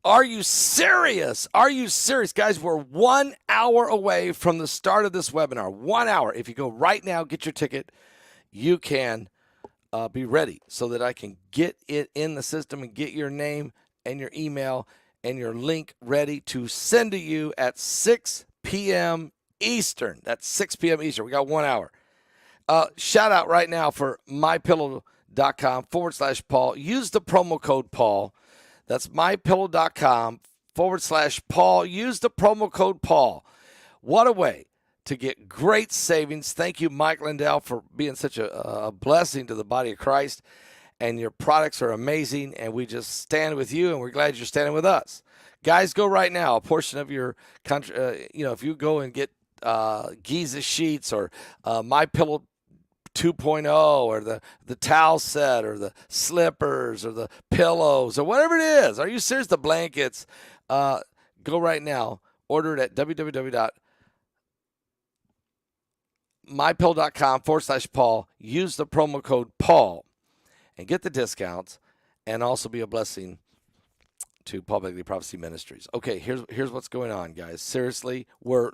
Are you serious? Are you serious? Guys, we're 1 hour away from the start of this webinar. 1 hour. If you go right now, get your ticket, you can be ready so that I can get it in the system and get your name and your email and your link ready to send to you at 6 p.m. Eastern. That's 6 p.m. Eastern. We got 1 hour. Shout out right now for mypillow.com/Paul. Use the promo code Paul. That's mypillow.com/Paul. Use the promo code Paul. What a way to get great savings. Thank you, Mike Lindell, for being such a blessing to the body of Christ. And your products are amazing, and we just stand with you, and we're glad you're standing with us. Guys, go right now. A portion of your country, if you go and get Giza sheets or MyPillow 2.0 or the towel set or the slippers or the pillows or whatever it is. Are you serious? The blankets. Go right now. Order it at www.mypillow.com/Paul. Use the promo code Paul and get the discounts and also be a blessing to Paul Begley Prophecy Ministries. Okay, here's what's going on, guys. Seriously, we're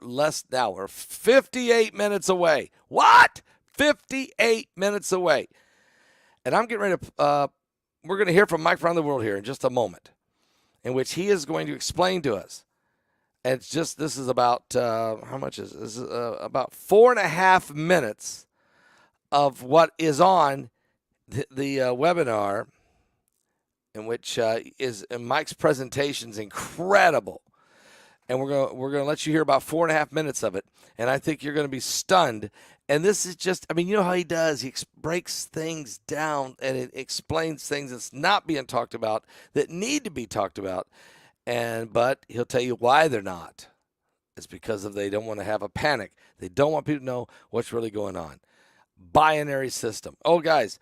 58 minutes away. What? 58 minutes away. And I'm getting ready to, we're going to hear from Mike around the world here in just a moment, in which he is going to explain to us. And it's just, this is about, how much is this? Is about 4.5 minutes of what is on the webinar, in which is Mike's presentation is incredible. And we're going to let you hear about 4.5 minutes of it. And I think you're going to be stunned. And this is just, you know how he does. He breaks things down and it explains things that's not being talked about that need to be talked about. But he'll tell you why they're not. It's because they don't want to have a panic. They don't want people to know what's really going on. Binary system. Oh, guys,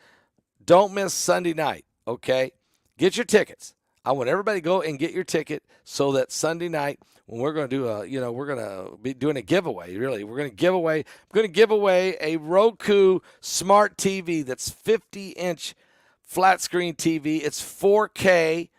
don't miss Sunday night, okay? Get your tickets. I want everybody to go and get your ticket so that Sunday night, when we're going to do we're going to be doing a giveaway, really. I'm going to give away a Roku smart TV that's 50-inch flat screen TV. It's 4K.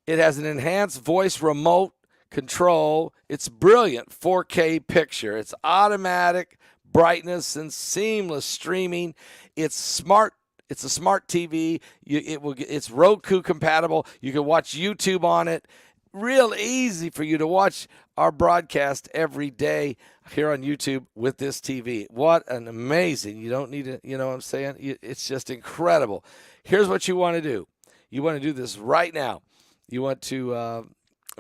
It has an enhanced voice remote control. It's brilliant 4K picture. It's automatic brightness and seamless streaming. It's smart. It's a smart TV. It's Roku compatible. You can watch YouTube on it. Real easy for you to watch our broadcast every day here on YouTube with this TV. What an amazing. You don't need to, you know what I'm saying? It's just incredible. Here's what you want to do. You want to do this right now. You want to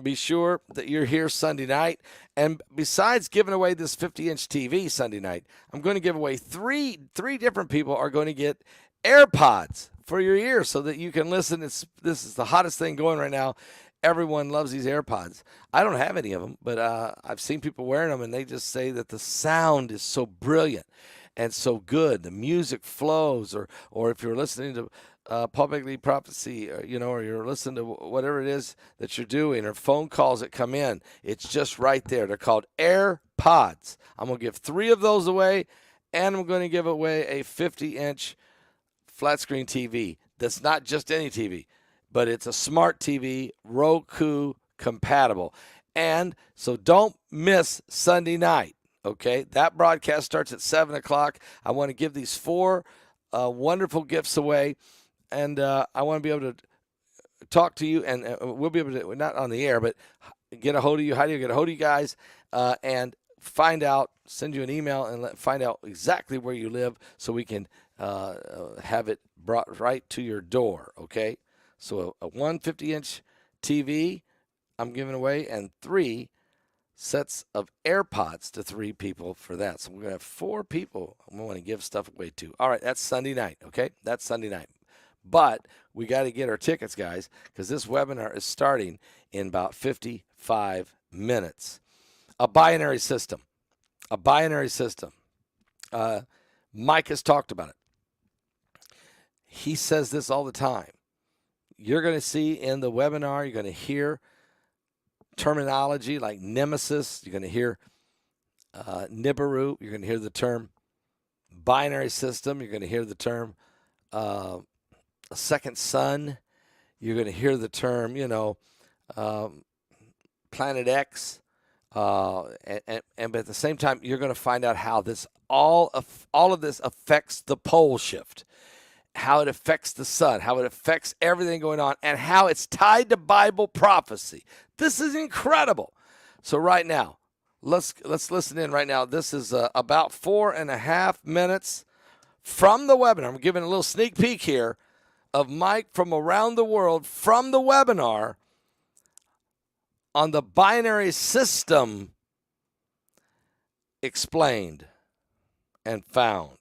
be sure that you're here Sunday night. And besides giving away this 50-inch TV Sunday night, I'm going to give away three different people are going to get AirPods for your ears so that you can listen. This is the hottest thing going right now. Everyone loves these AirPods. I don't have any of them, but I've seen people wearing them, and they just say that the sound is so brilliant and so good. The music flows, or if you're listening to Paul Begley Prophecy, or you're listening to whatever it is that you're doing, or phone calls that come in, it's just right there. They're called AirPods. I'm going to give 3 of those away, and I'm going to give away a 50-inch flat screen TV. That's not just any TV, but it's a smart TV, Roku compatible. And so don't miss Sunday night, okay? That broadcast starts at 7 o'clock. I want to give these 4 wonderful gifts away, and I want to be able to talk to you, and we'll be able to, not on the air, but get a hold of you. How do you get a hold of you guys? And find out, send you an email and find out exactly where you live so we can have it brought right to your door, okay? So a 150-inch TV I'm giving away, and 3 sets of AirPods to 3 people for that. So we're going to have 4 people I'm going to give stuff away to. All right, that's Sunday night, okay? That's Sunday night. But we got to get our tickets, guys, because this webinar is starting in about 55 minutes. A binary system. Mike has talked about it. He says this all the time. You're going to see in the webinar, you're going to hear terminology like nemesis. You're going to hear Nibiru. You're going to hear the term binary system. You're going to hear the term a second son. You're going to hear the term, um, Planet X, and but at the same time, you're going to find out how this all of this affects the pole shift, how it affects the sun, how it affects everything going on, and how it's tied to Bible prophecy. This is incredible. So right now, let's listen in right now. This is about 4.5 minutes from the webinar. I'm giving a little sneak peek here of Mike from around the world from the webinar on the binary system explained and found.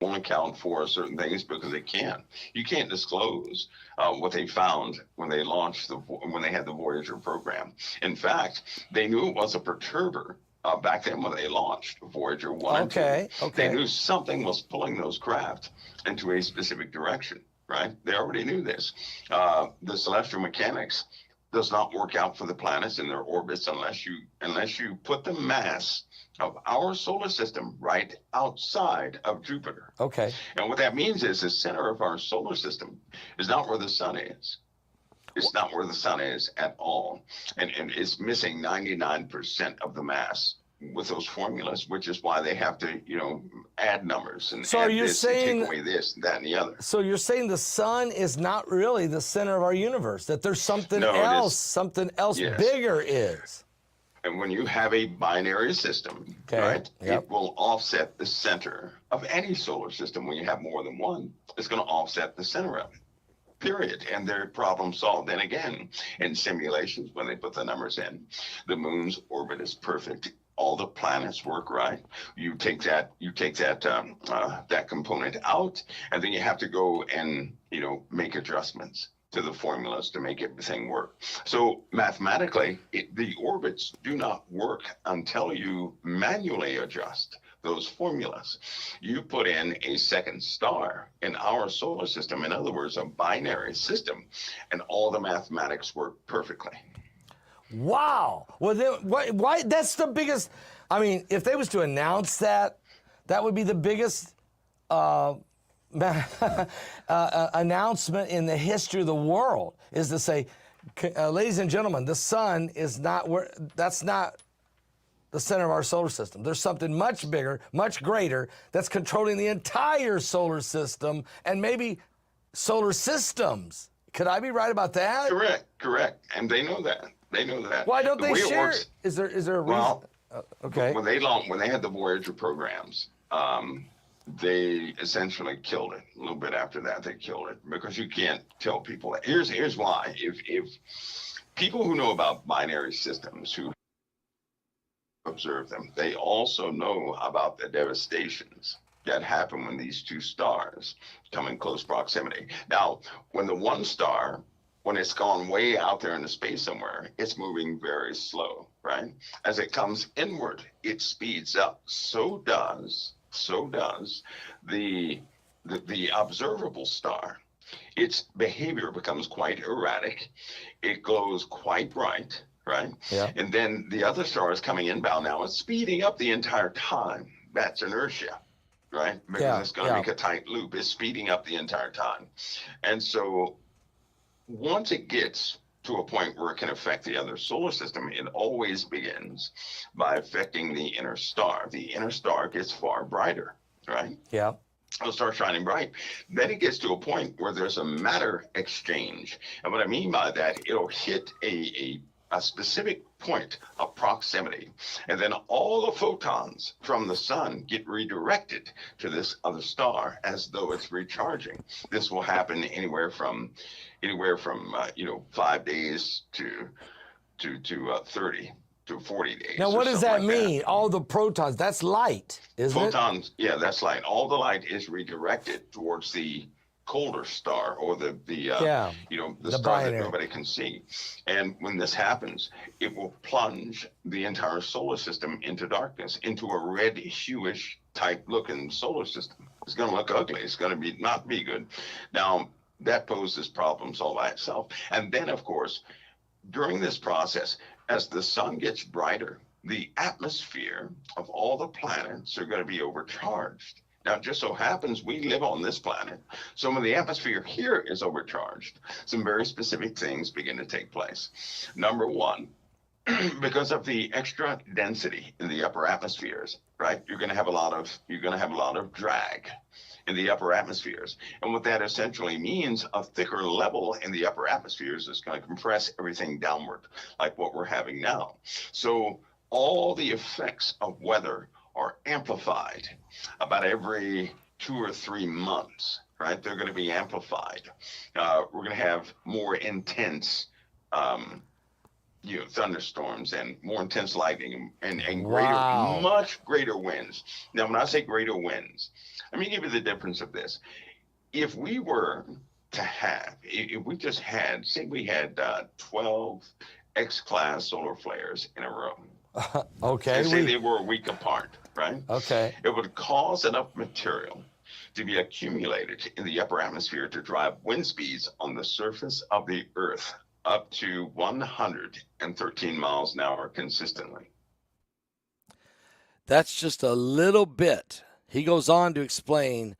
Won't account for certain things because they can't. You can't disclose what they found when they launched when they had the Voyager program. In fact, they knew it was a perturber back then when they launched Voyager 1 and 2. Okay. They knew something was pulling those craft into a specific direction, right? They already knew this. The celestial mechanics does not work out for the planets in their orbits unless you put the mass of our solar system right outside of Jupiter. Okay. And what that means is the center of our solar system is not where the sun is. It's not where the sun is at all. And it's missing 99% of the mass with those formulas, which is why they have to, add numbers and So add are you this saying, and take away this, that, and the other. So you're saying the sun is not really the center of our universe, that there's something else Yes. bigger is. And when you have a binary system, right, Yep. it will offset the center of any solar system. When you have more than one, it's going to offset the center of it, period. And they're problem solved. And again, in simulations, when they put the numbers in, the moon's orbit is perfect. All the planets work right. You take that that component out, and then you have to go and make adjustments to the formulas to make everything work. So mathematically, the orbits do not work until you manually adjust those formulas. You put in a second star in our solar system, in other words, a binary system, and all the mathematics work perfectly. Wow. Well, then, why? That's the biggest. I mean, if they was to announce that, that would be the biggest announcement in the history of the world, is to say, ladies and gentlemen, the sun is not where. That's not the center of our solar system. There's something much bigger, much greater, that's controlling the entire solar system and maybe solar systems. Could I be right about that? Correct. And they know that. They know that. Why don't they share? Works, is there a reason? Well, okay. When they had the Voyager programs, they essentially killed it. A little bit after that, they killed it because you can't tell people that. Here's why. If people who know about binary systems, who observe them, they also know about the devastations that happen when these two stars come in close proximity. Now, when the one star, when it's gone way out there into space somewhere, it's moving very slow, right? As it comes inward, it speeds up. So does the observable star. Its behavior becomes quite erratic. It glows quite bright, right? Yeah. And then the other star is coming inbound now. It's speeding up the entire time. That's inertia, right? Because it's going to make a tight loop. It's speeding up the entire time. And so once it gets to a point where it can affect the other solar system, it always begins by affecting the inner star. The inner star gets far brighter, right? Yeah. It'll start shining bright. Then it gets to a point where there's a matter exchange. And what I mean by that, it'll hit a specific point of proximity. And then all the photons from the sun get redirected to this other star as though it's recharging. This will happen anywhere from 5 days to 30 to 40 days. Now, what does that mean? All the protons, that's light, isn't it? Photons, yeah, that's light. All the light is redirected towards the colder star, or the star that nobody can see. And when this happens, it will plunge the entire solar system into darkness, into a red, hueish type looking solar system. It's going to look ugly. It's going to not be good. Now, that poses problems all by itself. And then, of course, during this process, as the sun gets brighter, the atmosphere of all the planets are going to be overcharged. Now, it just so happens we live on this planet. So when the atmosphere here is overcharged, some very specific things begin to take place. Number one, because of the extra density in the upper atmospheres, right? You're going to have a lot of drag in the upper atmospheres. And what that essentially means, a thicker level in the upper atmospheres is going to compress everything downward, like what we're having now. So all the effects of weather are amplified about every 2 or 3 months, right? They're going to be amplified. We're going to have more intense um, thunderstorms and more intense lightning and greater, Wow. much greater winds. Now, when I say greater winds, let me give you the difference of this. If we were to have, if we just had, say we had 12 X-class solar flares in a row, Okay. and say they were a week apart, right? Okay. It would cause enough material to be accumulated in the upper atmosphere to drive wind speeds on the surface of the Earth up to 113 miles an hour consistently. That's just a little bit. He goes on to explain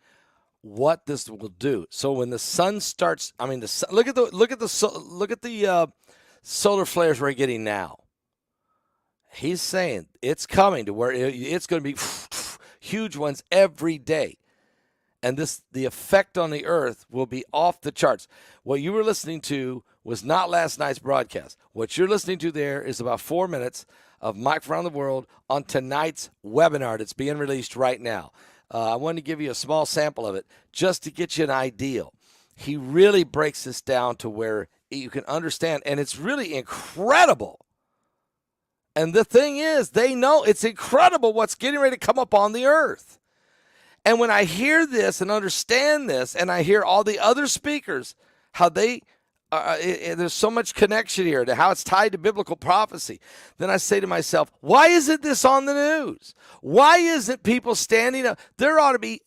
what this will do. So when the sun starts, I mean, the sun, look at the solar flares we're getting now. He's saying it's coming to where it's going to be huge ones every day. And the effect on the Earth will be off the charts. What you were listening to was not last night's broadcast. What you're listening to there is about 4 minutes of Mike from around the world on tonight's webinar that's being released right now. I wanted to give you a small sample of it just to get you an idea. He really breaks this down to where you can understand, and it's really incredible. And the thing is, they know it's incredible what's getting ready to come up on the Earth. And when I hear this and understand this, and I hear all the other speakers, how they there's so much connection here to how it's tied to biblical prophecy, then I say to myself, why isn't this on the news? Why isn't people standing up? There ought to be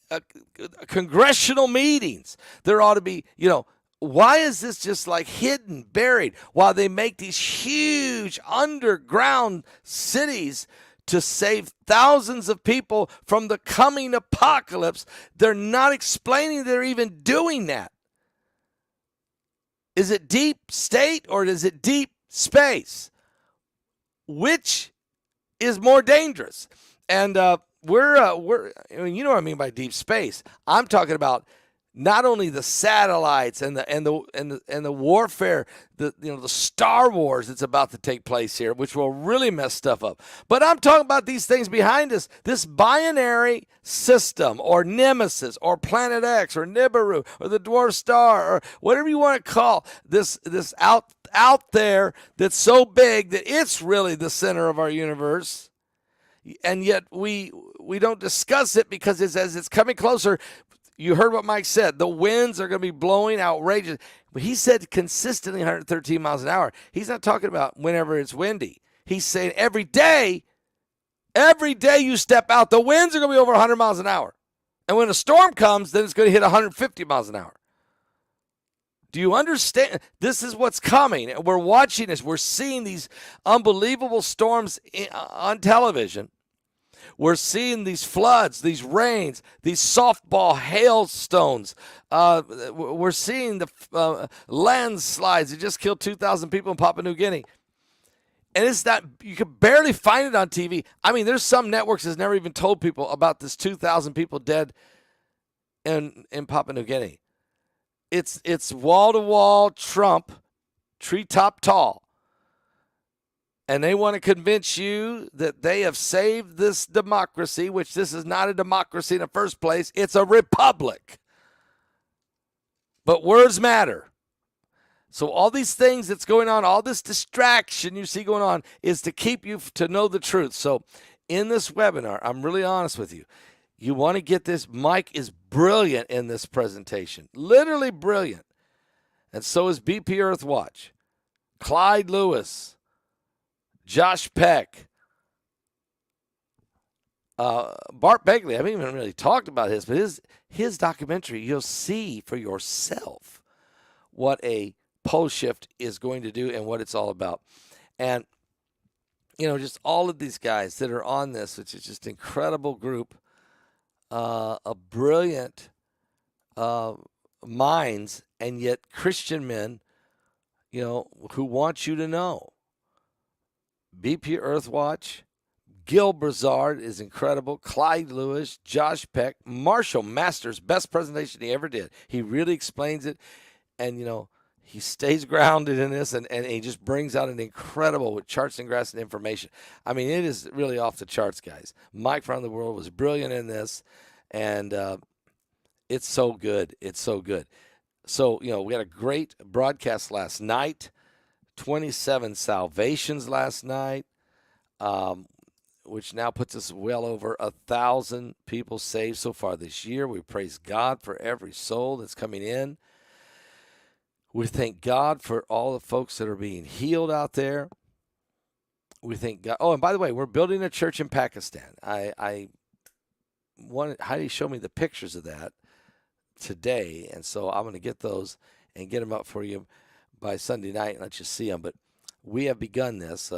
congressional meetings. There ought to be, why is this just like hidden, buried, while they make these huge underground cities to save thousands of people from the coming apocalypse? They're not explaining they're even doing that. Is it deep state or is it deep space? Which is more dangerous? And we're I mean, you know what I mean by deep space. I'm talking about not only the satellites and the warfare, the Star Wars that's about to take place here, which will really mess stuff up. But I'm talking about these things behind us, this binary system, or Nemesis, or Planet X, or Nibiru, or the Dwarf Star, or whatever you want to call this out there that's so big that it's really the center of our universe. And yet we don't discuss it because as it's coming closer. You heard what Mike said. The winds are going to be blowing outrageous. But he said consistently 113 miles an hour. He's not talking about whenever it's windy. He's saying every day you step out, the winds are going to be over 100 miles an hour. And when a storm comes, then it's going to hit 150 miles an hour. Do you understand? This is what's coming. We're watching this. We're seeing these unbelievable storms on television. We're seeing these floods, these rains, these softball hailstones. We're seeing the landslides that just killed 2,000 people in Papua New Guinea. And it's not, you can barely find it on TV. I mean, there's some networks that's never even told people about this 2,000 people dead in Papua New Guinea. It's wall-to-wall Trump, treetop tall. And they want to convince you that they have saved this democracy, which this is not a democracy in the first place. It's a republic. But words matter. So all these things that's going on, all this distraction you see going on is to keep you to know the truth. So in this webinar, I'm really honest with you. You want to get this. Mike is brilliant in this presentation. Literally brilliant. And so is BP Earthwatch. Clyde Lewis. Josh Peck, Bart Begley. I haven't even really talked about his, but his documentary, you'll see for yourself what a pole shift is going to do and what it's all about. And, just all of these guys that are on this, which is just an incredible group a brilliant minds, and yet Christian men, who want you to know. BP Earthwatch, Gil Brazard is incredible. Clyde Lewis, Josh Peck, Marshall Masters, best presentation he ever did. He really explains it, and he stays grounded in this, and he just brings out an incredible with charts and graphs and information. I mean, it is really off the charts, guys. Mike from the World was brilliant in this, and it's so good. It's so good. So, we had a great broadcast last night, 27 salvations last night, which now puts us well over 1,000 people saved so far this year. We praise God for every soul that's coming in. We thank God for all the folks that are being healed out there. We thank God. Oh, and by the way, we're building a church in Pakistan. I wanted Heidi show me the pictures of that today, and so I'm going to get those and get them up for you by Sunday night and let you see them. But we have begun this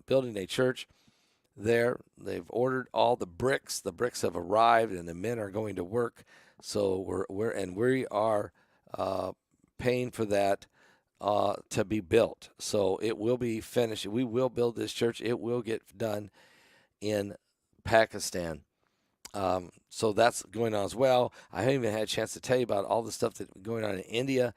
building a church there. They've ordered all the bricks. The bricks have arrived, and the men are going to work. So we are paying for that to be built. So it will be finished. We will build this church. It will get done in Pakistan. So that's going on as well. I haven't even had a chance to tell you about all the stuff that's going on in India.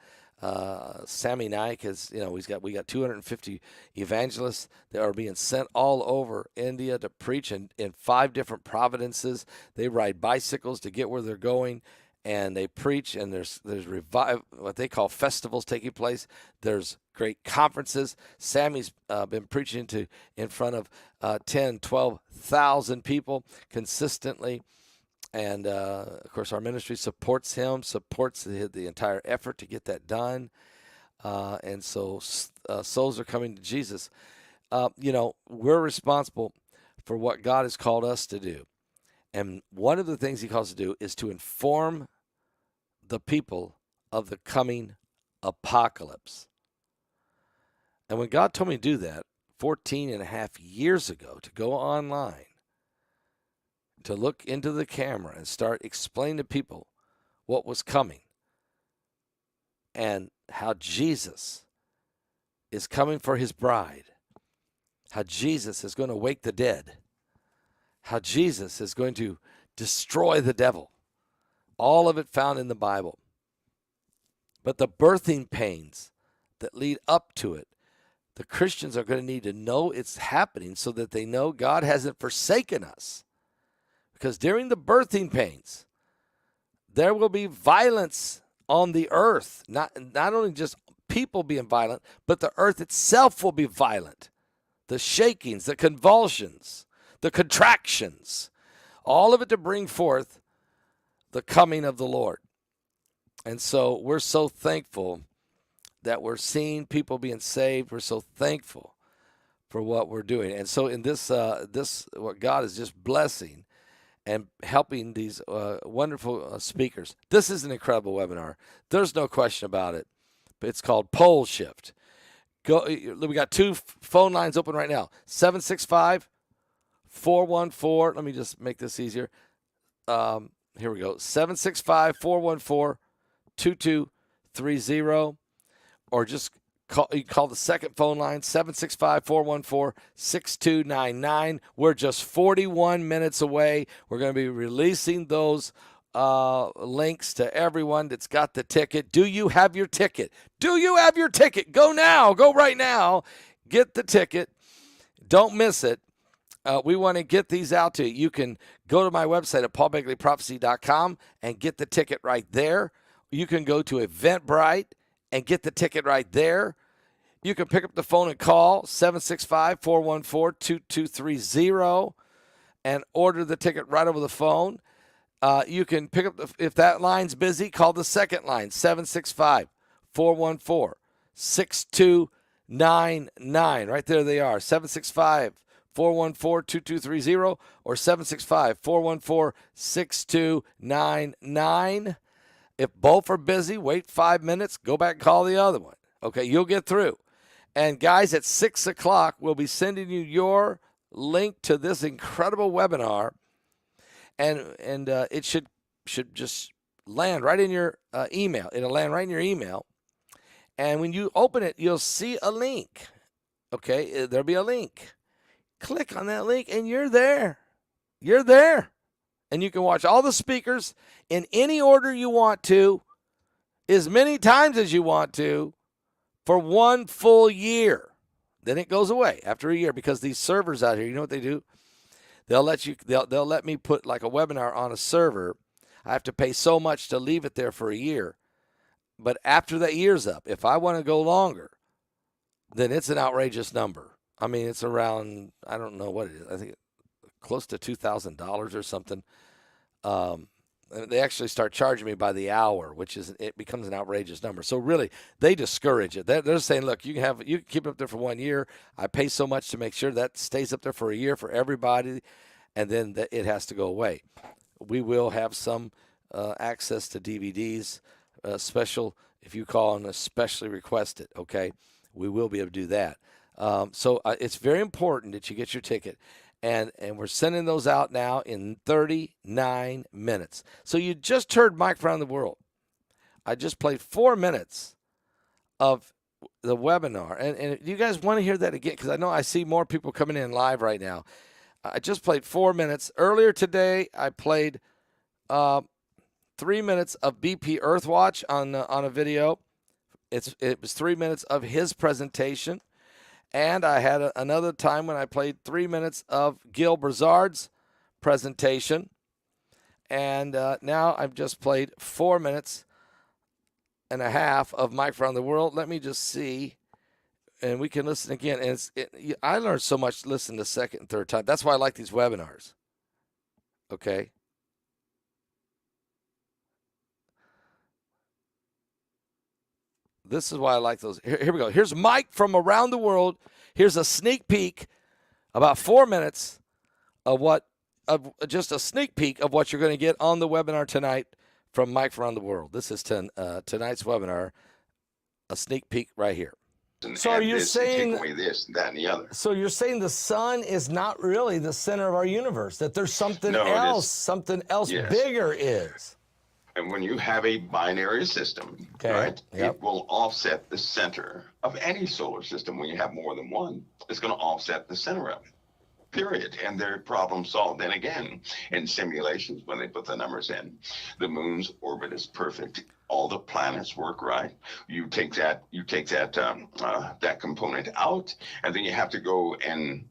Sammy Naik has, we got 250 evangelists that are being sent all over India to preach in 5 different provinces. They ride bicycles to get where they're going, and they preach, and there's what they call festivals taking place. There's great conferences. Sammy's been preaching in front of 10, 12,000 people consistently. And, of course, our ministry supports him, supports the entire effort to get that done. And so souls are coming to Jesus. We're responsible for what God has called us to do. And one of the things he calls us to do is to inform the people of the coming apocalypse. And when God told me to do that 14 and a half years ago, to go online, to look into the camera and start explaining to people what was coming and how Jesus is coming for his bride, how Jesus is going to wake the dead, how Jesus is going to destroy the devil. All of it found in the Bible. But the birthing pains that lead up to it, the Christians are going to need to know it's happening so that they know God hasn't forsaken us. Because during the birthing pains, there will be violence on the earth. Not only just people being violent, but the earth itself will be violent. The shakings, the convulsions, the contractions, all of it to bring forth the coming of the Lord. And so we're so thankful that we're seeing people being saved. We're so thankful for what we're doing. And so in this what God is just blessing and helping these wonderful speakers. This is an incredible webinar. There's no question about it. It's called Pole Shift. We got 2 phone lines open right now. 765-414. Let me just make this easier. Here we go. 765-414-2230. Or just call the second phone line, 765-414-6299. We're just 41 minutes away. We're going to be releasing those links to everyone that's got the ticket. Do you have your ticket? Do you have your ticket? Go now. Go right now. Get the ticket. Don't miss it. We want to get these out to you. You can go to my website at paulbegleyprophecy.com and get the ticket right there. You can go to Eventbrite and get the ticket right there. You can pick up the phone and call 765-414-2230 and order the ticket right over the phone. You can pick up, if that line's busy, call the second line, 765-414-6299. Right there they are, 765-414-2230 or 765-414-6299. If both are busy, wait 5 minutes, go back and call the other one. Okay, you'll get through. And guys, at 6 o'clock, we'll be sending you your link to this incredible webinar. and it should just land right in your email. It'll land right in your email, and when you open it, you'll see a link. Okay, there'll be a link. Click on that link, and you're there. You're there, and you can watch all the speakers in any order you want to, as many times as you want to, for 1 full year. Then it goes away after a year because these servers out here, you know what they do? They'll let me put like a webinar on a server. I have to pay so much to leave it there for a year. But after that year's up, if I want to go longer, then it's an outrageous number. I mean, it's around, I don't know what it is. I think close to $2,000 or something. They actually start charging me by the hour, it becomes an outrageous number. So really, they discourage it. They're saying, look, you can keep it up there for 1 year. I pay so much to make sure that stays up there for a year for everybody, and then it has to go away. We will have some access to DVDs, special if you call and especially request it. Okay, we will be able to do that. So it's very important that you get your ticket. And we're sending those out now in 39 minutes. So you just heard Mike from around the world. I just played 4 minutes of the webinar. And you guys want to hear that again? Because I know I see more people coming in live right now. I just played 4 minutes. Earlier today, I played 3 minutes of BP Earthwatch on a video. It was 3 minutes of his presentation. And I had another time when I played 3 minutes of Gil Brazard's presentation. And now I've just played 4 minutes and a half of Mike from around the world. Let me just see. And we can listen again. And I learned so much listening the second and third time. That's why I like these webinars. Okay. This is why I like those. Here we go. Here's Mike from around the world. Here's a sneak peek, about 4 minutes just a sneak peek of what you're going to get on the webinar tonight from Mike from around the world. This is tonight's webinar, a sneak peek right here. So are you saying take away this, that, and the other? So you're saying the sun is not really the center of our universe; that there's something else yes. bigger is. And when you have a binary system, right, yep. it will offset the center of any solar system. When you have more than one, it's going to offset the center of it, period. And they're problem solved. Then again, in simulations, when they put the numbers in, the moon's orbit is perfect. All the planets work right. You take that component out, and then you have to go and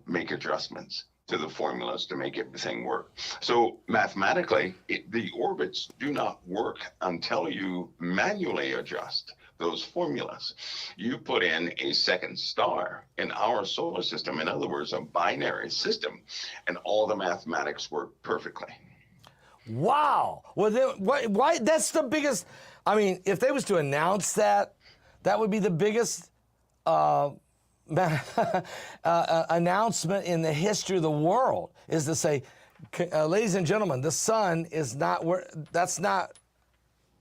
make adjustments to the formulas to make everything work. So mathematically, the orbits do not work until you manually adjust those formulas. You put in a second star in our solar system, in other words, a binary system, and all the mathematics work perfectly. Wow. Well, then, why? That's the biggest. I mean, if they was to announce that, that would be the biggest announcement in the history of the world, is to say, ladies and gentlemen, the sun is not that's not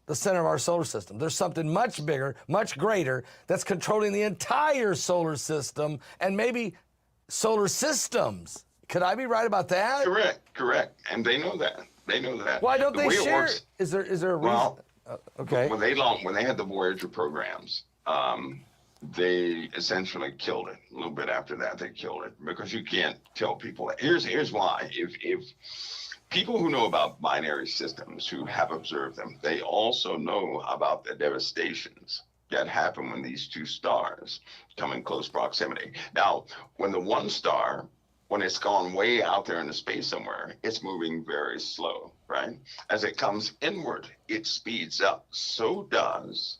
the center of our solar system. There's something much bigger, much greater, that's controlling the entire solar system and maybe solar systems. Could I be right about that? Correct. And they know that. Why don't they share? Is there a reason? Well, okay. When they had the Voyager programs, they essentially killed it. A little bit after that, they killed it, because you can't tell people that. Here's why. If people who know about binary systems, who have observed them, they also know about the devastations that happen when these two stars come in close proximity. Now, when the one star, when it's gone way out there in the space somewhere, it's moving very slow, right? As it comes inward, it speeds up. So does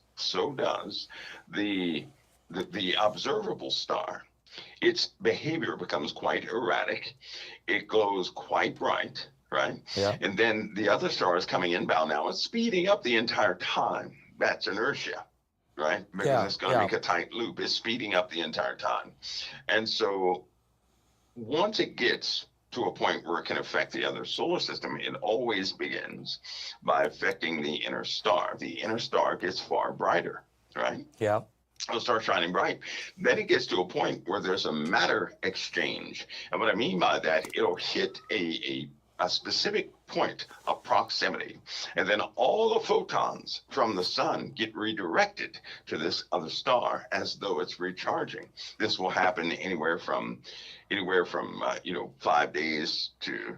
the observable star. Its behavior becomes quite erratic. It glows quite bright, right? Yeah. And then the other star is coming inbound now. It's speeding up the entire time. That's inertia, right? Because it's going to make a tight loop. It's speeding up the entire time. And so once it gets to a point where it can affect the other solar system, it always begins by affecting the inner star. The inner star gets far brighter, right? Yeah. It'll start shining bright. Then it gets to a point where there's a matter exchange. And what I mean by that, it'll hit a a specific point of proximity, and then all the photons from the sun get redirected to this other star as though it's recharging. This will happen anywhere from 5 days to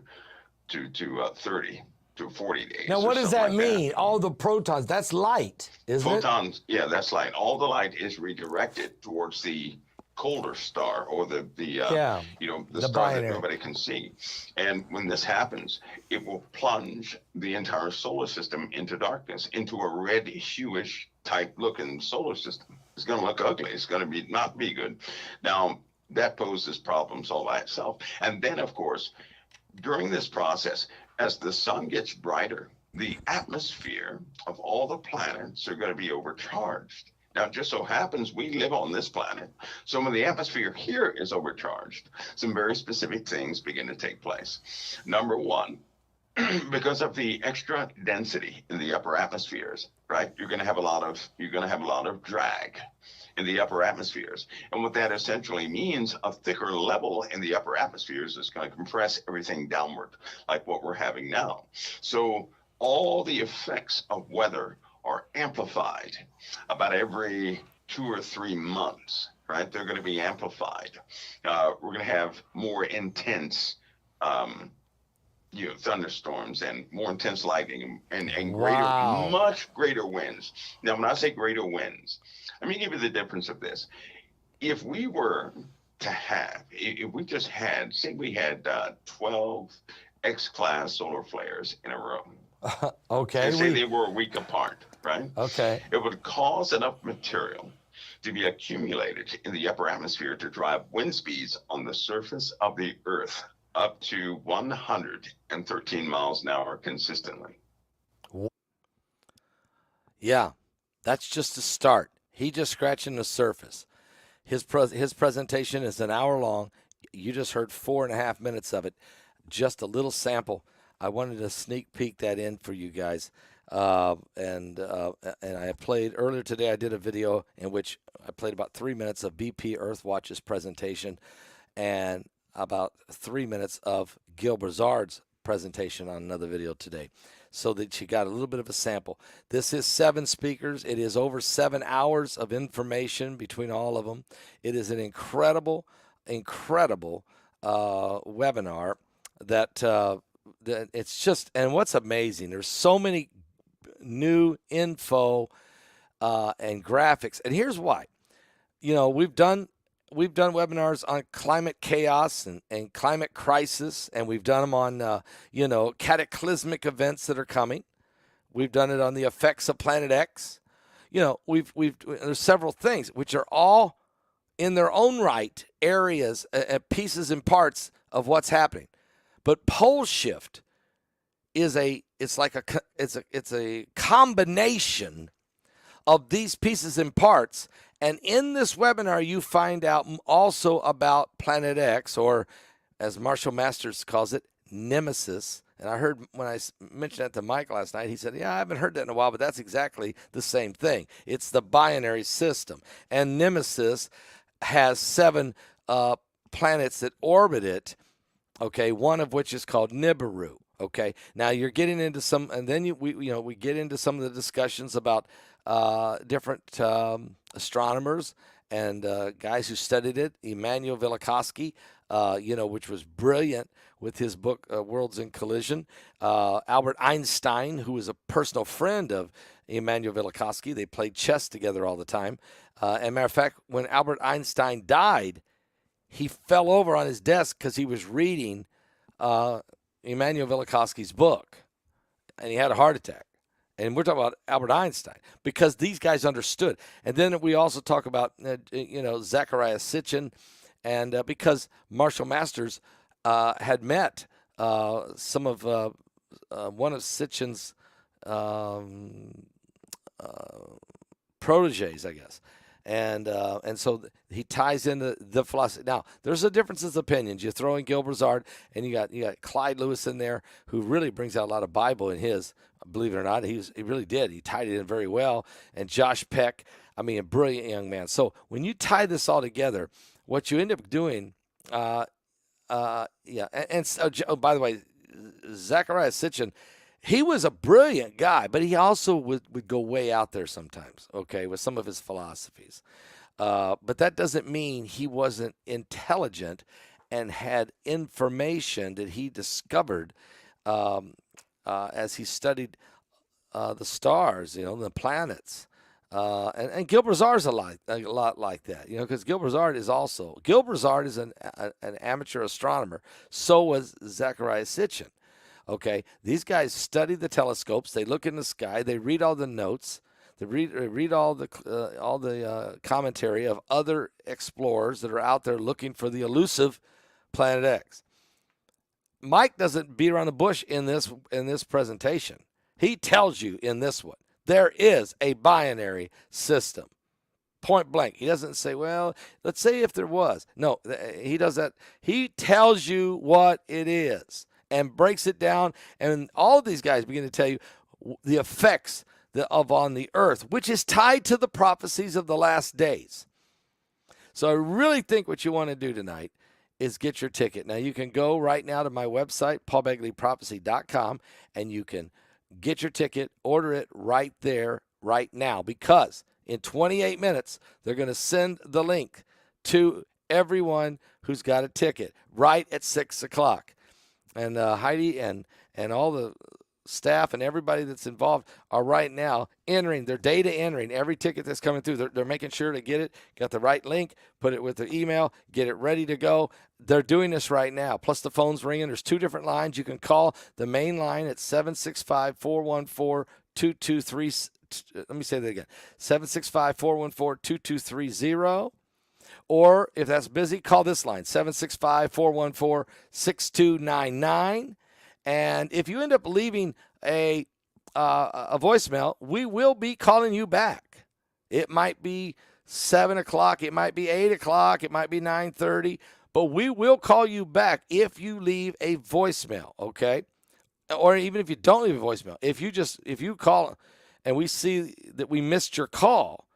30 to 40 days. Now, what does that like mean? That. All the protons, that's light, isn't Photons, yeah, that's light. All the light is redirected towards the colder star, or the Yeah, the the star binary. that nobody can see. And when this happens, it will plunge the entire solar system into darkness, into a reddish type looking solar system. It's going to look ugly. It's going to not be good. Now, that poses problems all by itself. And then, of course, during this process, as the sun gets brighter, the atmosphere of all the planets are going to be overcharged. Now, it just so happens we live on this planet, so when the atmosphere here is overcharged, some very specific things begin to take place. Number one, because of the extra density in the upper atmospheres, right? You're going to have a lot of drag in the upper atmospheres. And what that essentially means, a thicker level in the upper atmospheres is going to compress everything downward, like what we're having now. So all the effects of weather are amplified about every 2 or 3 months, right? They're going to be amplified. We're going to have more intense thunderstorms and more intense lightning and greater, Wow. much greater winds. Now, when I say greater winds, let me give you the difference of this. If we were to have, if we just had, say we had 12 X-class solar flares in a row, Okay. and say they were a week apart, right? Okay. It would cause enough material to be accumulated in the upper atmosphere to drive wind speeds on the surface of the Earth up to 113 miles an hour consistently. Yeah, that's just a start. He just scratching the surface. His presentation is an hour long. You just heard 4.5 minutes of it. Just a little sample. I wanted to sneak peek that in for you guys. And I played earlier today. I did a video in which I played about 3 minutes of BP Earthwatch's presentation, and about 3 minutes of Gil Brazard's presentation on another video today, so that you got a little bit of a sample. This is 7 speakers. It is over 7 hours of information between all of them. It is an incredible webinar that it's just, and what's amazing, there's so many new info and graphics. And here's why. We've done webinars on climate chaos and climate crisis, and we've done them on cataclysmic events that are coming. We've done it on the effects of Planet X. There's several things which are all in their own right areas, pieces and parts of what's happening. But pole shift is a combination of these pieces and parts. And in this webinar, you find out also about Planet X, or as Marshall Masters calls it, Nemesis. And I heard when I mentioned that to Mike last night, he said, yeah, I haven't heard that in a while, but that's exactly the same thing. It's the binary system. And Nemesis has 7 planets that orbit it, okay, one of which is called Nibiru. Okay, now you're getting into some, and then we get into some of the discussions about different astronomers and guys who studied it. Immanuel Velikovsky, which was brilliant with his book Worlds in Collision. Albert Einstein, who was a personal friend of Immanuel Velikovsky. They played chess together all the time. And matter of fact, when Albert Einstein died, he fell over on his desk because he was reading Immanuel Velikovsky's book, and he had a heart attack. And we're talking about Albert Einstein, because these guys understood. And then we also talk about, Zecharia Sitchin, and because Marshall Masters had met some of one of Sitchin's proteges, I guess. And so he ties into the philosophy. Now, there's a differences of opinions. You throw in Gil Brazard, and you got Clyde Lewis in there, who really brings out a lot of Bible in his. Believe it or not, he really did. He tied it in very well. And Josh Peck, a brilliant young man. So when you tie this all together, what you end up doing, And so, by the way, Zecharia Sitchin, he was a brilliant guy, but he also would go way out there sometimes, okay, with some of his philosophies. But that doesn't mean he wasn't intelligent and had information that he discovered as he studied the stars, the planets. And Gil Brazard's a lot like that, because Gil Brazard is an amateur astronomer. So was Zecharia Sitchin. Okay, these guys study the telescopes. They look in the sky. They read all the notes. They read all the commentary of other explorers that are out there looking for the elusive Planet X. Mike doesn't beat around the bush in this presentation. He tells you in this one there is a binary system, point blank. He doesn't say, well, let's say if there was. No, he does that. He tells you what it is and breaks it down. And all of these guys begin to tell you the effects of on the earth, which is tied to the prophecies of the last days. So I really think what you want to do tonight is get your ticket. Now, you can go right now to my website, paulbegleyprophecy.com, and you can get your ticket, order it right there, right now, because in 28 minutes, they're going to send the link to everyone who's got a ticket right at 6 o'clock. And Heidi and all the staff and everybody that's involved are right now entering, their data entering every ticket that's coming through. They're making sure to get it, got the right link, put it with their email, get it ready to go. They're doing this right now. Plus the phone's ringing. There's two different lines. You can call the main line at 765-414-2230. Let me say that again. 765-414-2230. Or if that's busy, call this line, 765-414-6299. And if you end up leaving a voicemail, we will be calling you back. It might be 7 o'clock. It might be 8 o'clock. It might be 9:30. But we will call you back if you leave a voicemail, okay? Or even if you don't leave a voicemail. If you call and we see that we missed your call,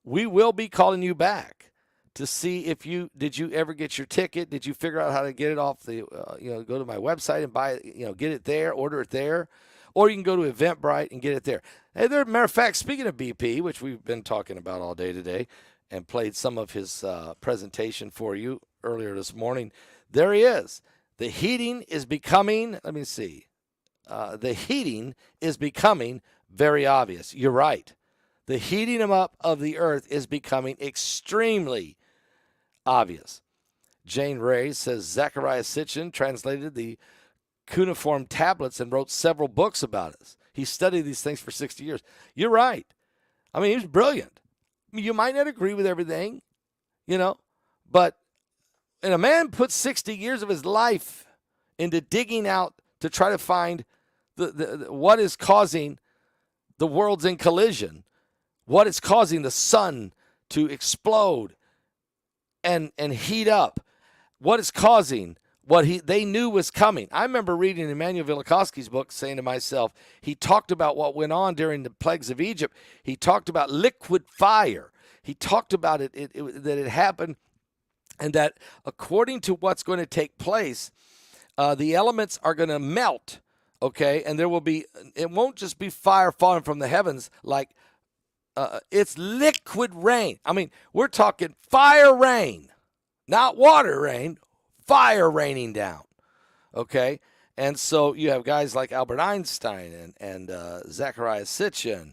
we will be calling you back to see if did you ever get your ticket? Did you figure out how to get it off the, go to my website and buy it, get it there, order it there, or you can go to Eventbrite and get it there. Hey, matter of fact, speaking of BP, which we've been talking about all day today and played some of his presentation for you earlier this morning, there he is. The heating is becoming, the heating is becoming very obvious. You're right. The heating up of the earth is becoming extremely obvious. Jane Ray says Zecharia Sitchin translated the cuneiform tablets and wrote several books about us. He studied these things for 60 years. You're right. I mean, he was brilliant. I mean, you might not agree with everything, but a man put 60 years of his life into digging out to try to find what is causing the worlds in collision, what is causing the sun to explode and heat up, what is causing what they knew was coming. I remember reading Immanuel Velikovsky's book, saying to myself, he talked about what went on during the plagues of Egypt. He talked about liquid fire. He talked about that it happened, and that according to what's going to take place, the elements are going to melt, okay? And it won't just be fire falling from the heavens like it's liquid rain. I mean, we're talking fire rain, not water rain, fire raining down, okay? And so you have guys like Albert Einstein and Zecharia Sitchin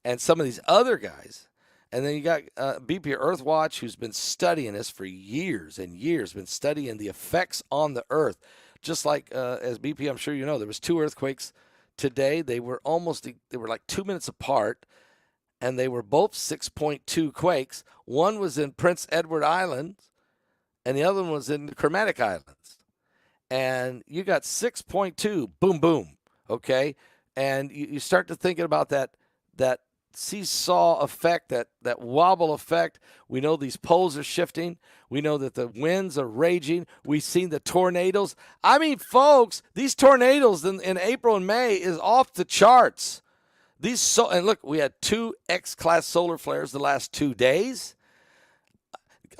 and some of these other guys. And then you got BP Earthwatch, who's been studying this for years and years, been studying the effects on the earth. Just like as BP, I'm sure you know, there was 2 earthquakes today. They were like 2 minutes apart, and they were both 6.2 quakes. One was in Prince Edward Island, and the other one was in the Kermadec Islands. And you got 6.2, boom, boom, okay? And you start to thinking about that seesaw effect, that wobble effect. We know these poles are shifting. We know that the winds are raging. We've seen the tornadoes. I mean, folks, these tornadoes in April and May is off the charts. And look, we had 2 X-class solar flares the last 2 days.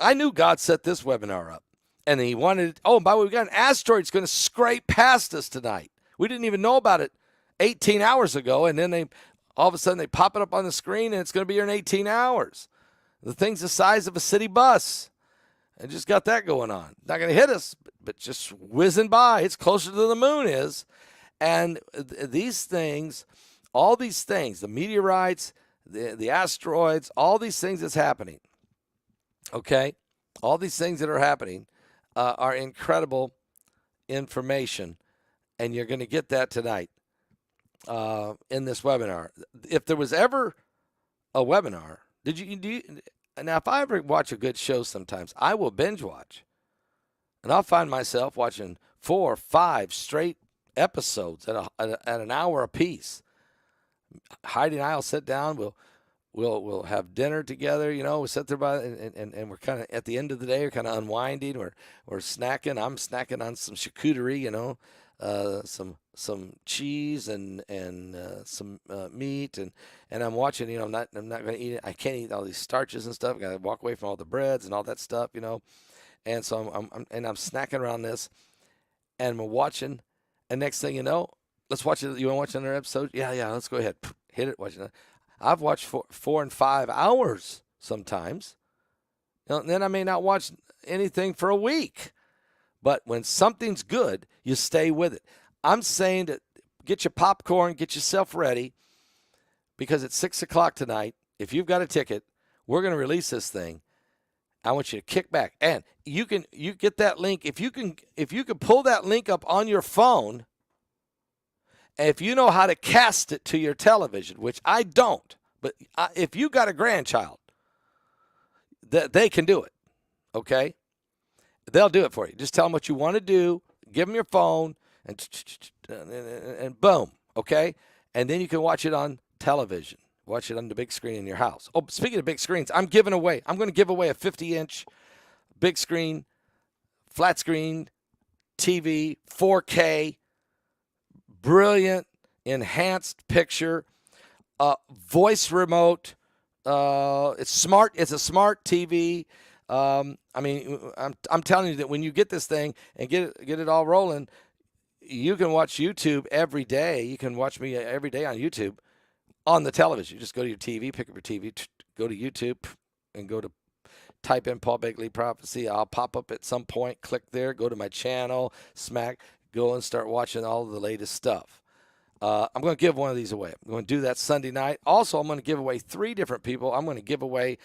I knew God set this webinar up, and he wanted. Oh, by the way, we got an asteroid that's going to scrape past us tonight. We didn't even know about it 18 hours ago, and then all of a sudden they pop it up on the screen, and it's going to be here in 18 hours. The thing's the size of a city bus. I just got that going on. Not going to hit us, but just whizzing by. It's closer to the moon is. And these things, all these things, the meteorites, the asteroids, all these things that's happening, okay? All these things that are happening are incredible information, and you're going to get that tonight in this webinar. If there was ever a webinar, now if I ever watch a good show sometimes, I will binge watch. And I'll find myself watching 4 or 5 straight episodes at an hour apiece. Heidi and I will sit down, we'll have dinner together, we'll sit there and we're kind of at the end of the day, we're kind of unwinding, we're snacking. I'm snacking on some charcuterie, some cheese and some meat, and I'm watching. I'm not going to eat it. I can't eat all these starches and stuff. I got to walk away from all the breads and all that stuff, And so I'm snacking around this, and we're watching. And next thing you know, let's watch it. You want to watch another episode? Yeah. Let's go ahead. Hit it. Watch it. I've watched 4 and 5 hours sometimes. And then I may not watch anything for a week. But when something's good, you stay with it. I'm saying to get your popcorn, get yourself ready, because at 6 o'clock tonight, if you've got a ticket, we're going to release this thing. I want you to kick back, and you get that link. If you can pull that link up on your phone, and if you know how to cast it to your television, which I don't, but if you got a grandchild, they can do it. Okay, they'll do it for you. Just tell them what you want to do. Give them your phone, and boom. Okay, and then you can watch it on television. Watch it on the big screen in your house. Oh, speaking of big screens, I'm going to give away a 50-inch big screen, flat screen TV, 4K, brilliant, enhanced picture, voice remote. It's smart. It's a smart TV. I'm telling you that when you get this thing and get it all rolling, you can watch YouTube every day. You can watch me every day on YouTube. On the television, you just go to your TV, pick up your TV, go to YouTube, and type in Paul Begley Prophecy. I'll pop up at some point, click there, go to my channel, go and start watching all of the latest stuff. I'm going to give one of these away. I'm going to do that Sunday night. Also, I'm going to give away 3 different people. I'm going to give away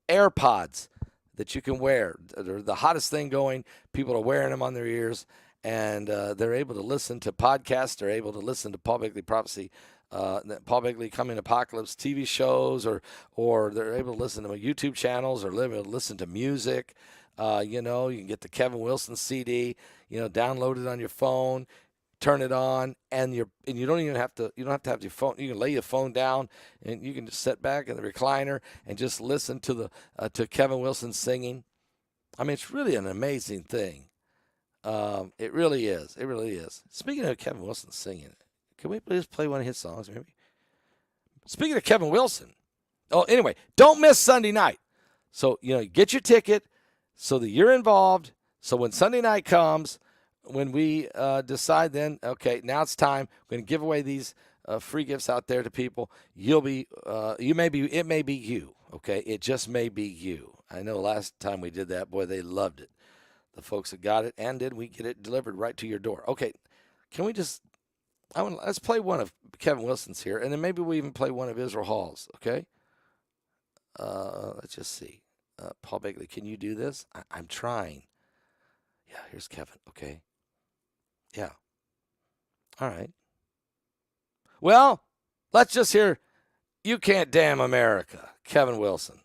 AirPods that you can wear. They're the hottest thing going. People are wearing them on their ears, and they're able to listen to podcasts. They're able to listen to Paul Begley Prophecy, Paul Begley Coming Apocalypse TV shows, or they're able to listen to my YouTube channels, or able to listen to music. You can get the Kevin Wilson CD, download it on your phone, turn it on, and you don't even have to have your phone. You can lay your phone down, and you can just sit back in the recliner and just listen to to Kevin Wilson singing. I mean, it's really an amazing thing. It really is. It really is. Speaking of Kevin Wilson singing, can we please play one of his songs, maybe? Speaking of Kevin Wilson. Oh, anyway, don't miss Sunday night. So, get your ticket so that you're involved. So when Sunday night comes, when we decide then, okay, now it's time, we're going to give away these free gifts out there to people. It may be you, okay? It just may be you. I know last time we did that, boy, they loved it. The folks that got it, and did we get it delivered right to your door. Okay, can we just... let's play one of Kevin Wilson's here, and then maybe we even play one of Israel Hall's, okay? Let's just see. Paul Begley, can you do this? I'm trying. Yeah, here's Kevin, okay? Yeah. All right. Well, let's just hear You Can't Damn America, Kevin Wilson.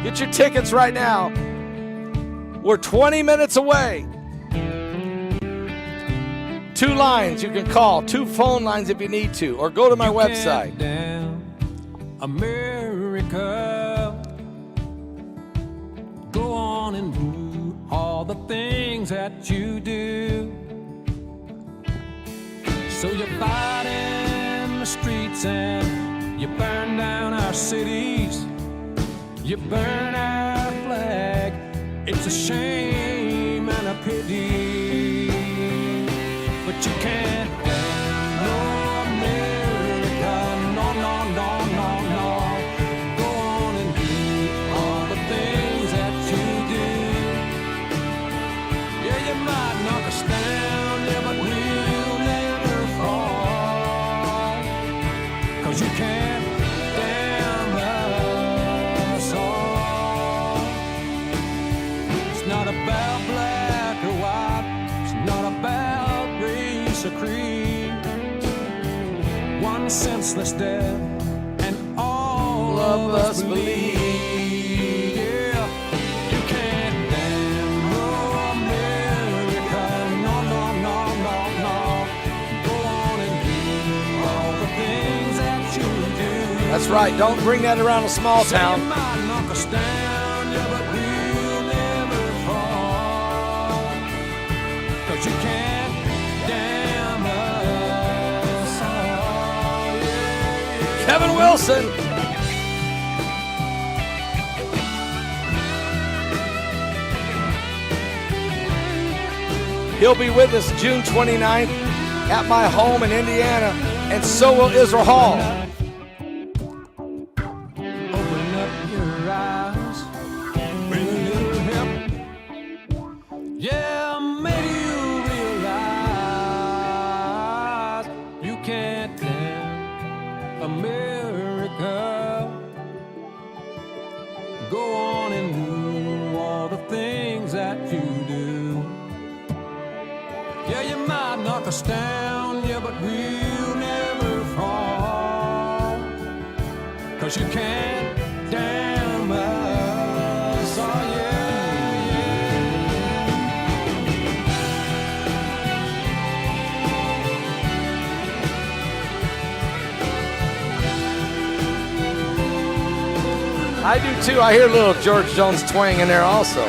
Get your tickets right now. We're 20 minutes away. 2 lines you can call, 2 phone lines if you need to, or go to my website. America, go on and do all the things that you do. So you fight in the streets and you burn down our cities. You burn our flag. It's a shame and a pity. But you can't no America, no, no, no, no, no. Go on and do all the things that you do. Yeah, you might knock us down, yeah, but we'll never fall. 'Cause you can't damn us all. It's not about black or white. It's not about race or creed. One senseless death and all of us bleed. Yeah, you can't damn no America. No, no, no, no, no. Go on and do all the things that you do. That's right. Don't bring that around a small Say you town. might knock us down, yeah, but we'll never fall. 'Cause you can't damn us all. Yeah. Kevin Wilson. He'll be with us June 29th at my home in Indiana, and so will Israel Hall. Open up your eyes, bring a little help. Yeah, maybe you realize you can't damn America. Go on and do all the things that you do. Yeah, you might knock us down, yeah, but we'll never fall. 'Cause you can't damn us, oh yeah, I do too. I hear a little George Jones twang in there also.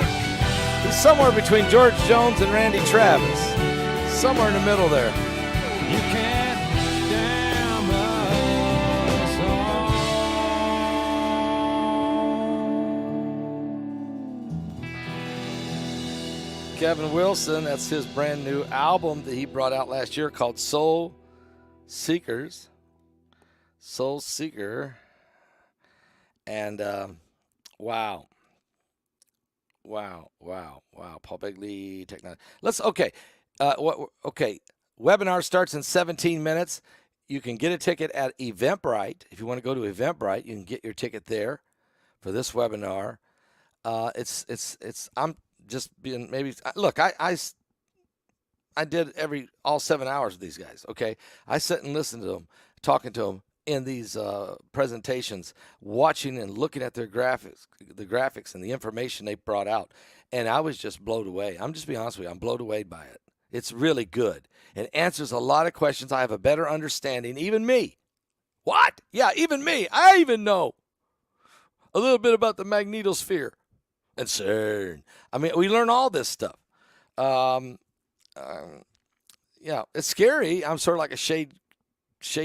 He's somewhere between George Jones and Randy Travis. Somewhere in the middle there. you can't damn us all. Kevin Wilson, that's his brand new album that he brought out last year called Soul Seekers. Soul Seeker. And wow. Paul Begley, technology. Okay. Webinar starts in 17 minutes. You can get a ticket at Eventbrite. If you want to go to Eventbrite, you can get your ticket there for this webinar. I'm just being look, I did all 7 hours with these guys. Okay. I sit and listen to them, talking to them in these presentations, watching and looking at their graphics and the information they brought out. And I was just blown away. I'm just being honest with you. I'm blown away by it. It's really good. It answers a lot of questions. I have a better understanding. Even me. What? Yeah, even me. I even know a little bit about the magnetosphere and CERN. I mean, we learn all this stuff. Yeah, it's scary. I'm sort of like a shade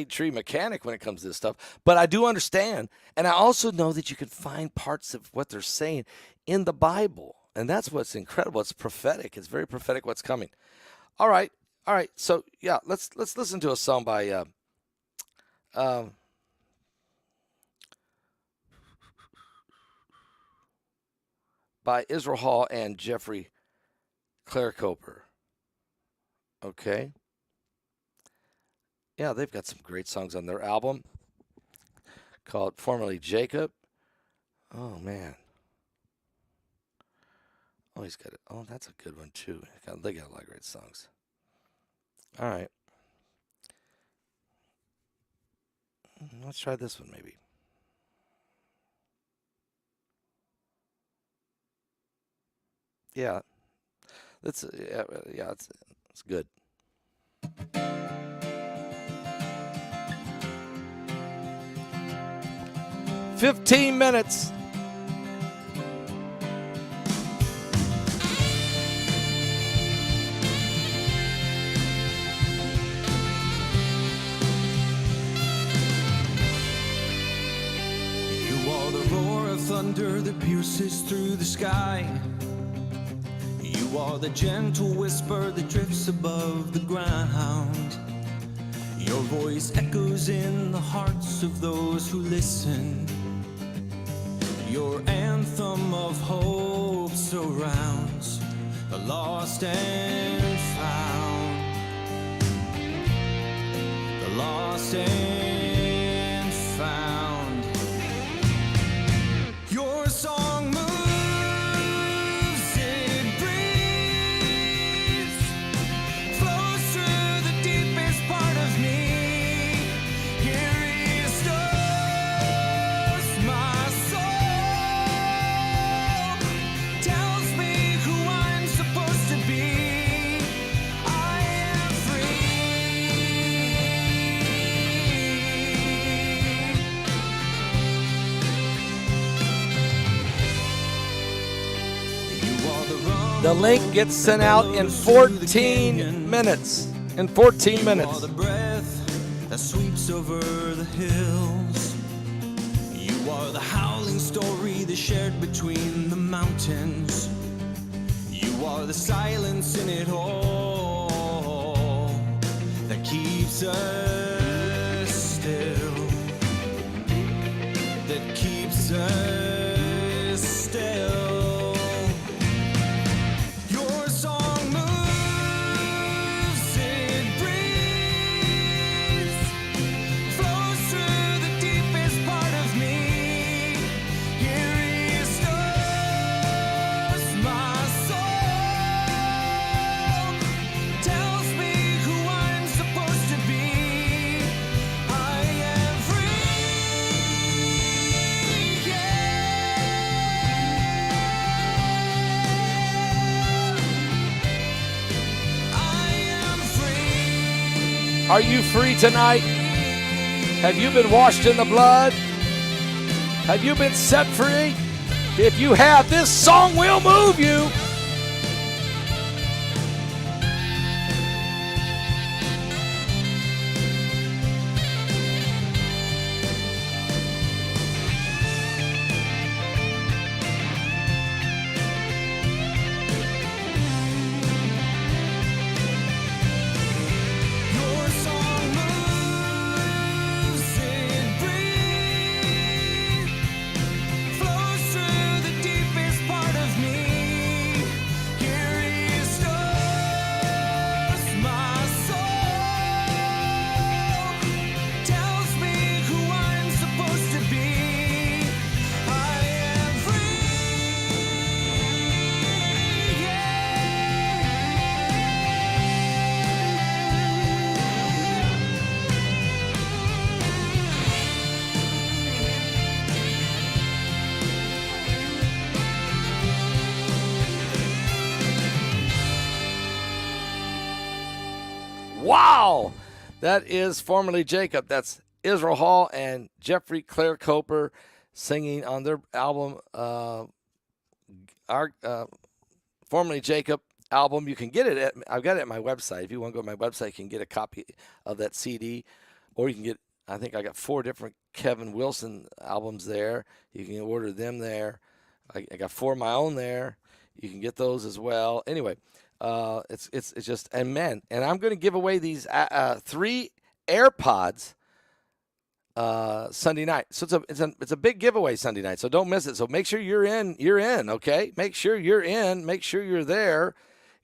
tree mechanic when it comes to this stuff. But I do understand. And I also know that you can find parts of what they're saying in the Bible. And that's what's incredible. It's prophetic. It's very prophetic what's coming. All right. So yeah, let's listen to a song by Israel Hall and Jeffrey Clarecoper. Okay. Yeah, they've got some great songs on their album called Formerly Jacob. Oh man. Oh, he's got it. Oh, that's a good one too. They got a lot of great songs. All right. Let's try this one maybe. Yeah. It's good. 15 minutes. You are the roar of thunder that pierces through the sky. You You are the gentle whisper that drifts above the ground. Your voice echoes in the hearts of those who listen. Your anthem of hope surrounds the lost and found. The lost and found. Your song moves, it breathes, flows through the deepest part of me. Here restores my soul, tells me who I'm supposed to be. I am free. You are the run. The link gets sent out in 14 minutes. In 14 You are minutes. the breath that sweeps over the hills. You are the howling story that's shared between the mountains. You are the silence in it all that keeps us still. That keeps us still. Your song moves, it breathes, flows through the deepest part of me. Here restores my soul, tells me who I'm supposed to be. I am free, yeah. I am free. Are you free tonight? Have you been washed in the blood? Have you been set free? If you have, this song will move you. Your song moves, it breathes, flows through the deepest part of me. Here restores my soul, tells me who I'm supposed to be. I am free, Wow! That is formerly Jacob. That's Israel Hall and Jeffrey Claire Coper singing on their album, formerly Jacob album. You can get it at, I've got it at my website. If you want to go to my website, you can get a copy of that CD, or you can get, I think I got 4 different Kevin Wilson albums there. You can order them there. I got 4 of my own there. You can get those as well. Anyway, it's just, and man, and I'm going to give away these 3 AirPods Sunday night. So it's a big giveaway Sunday night. So don't miss it. So make sure you're in. Okay. Make sure you're in. Make sure you're there.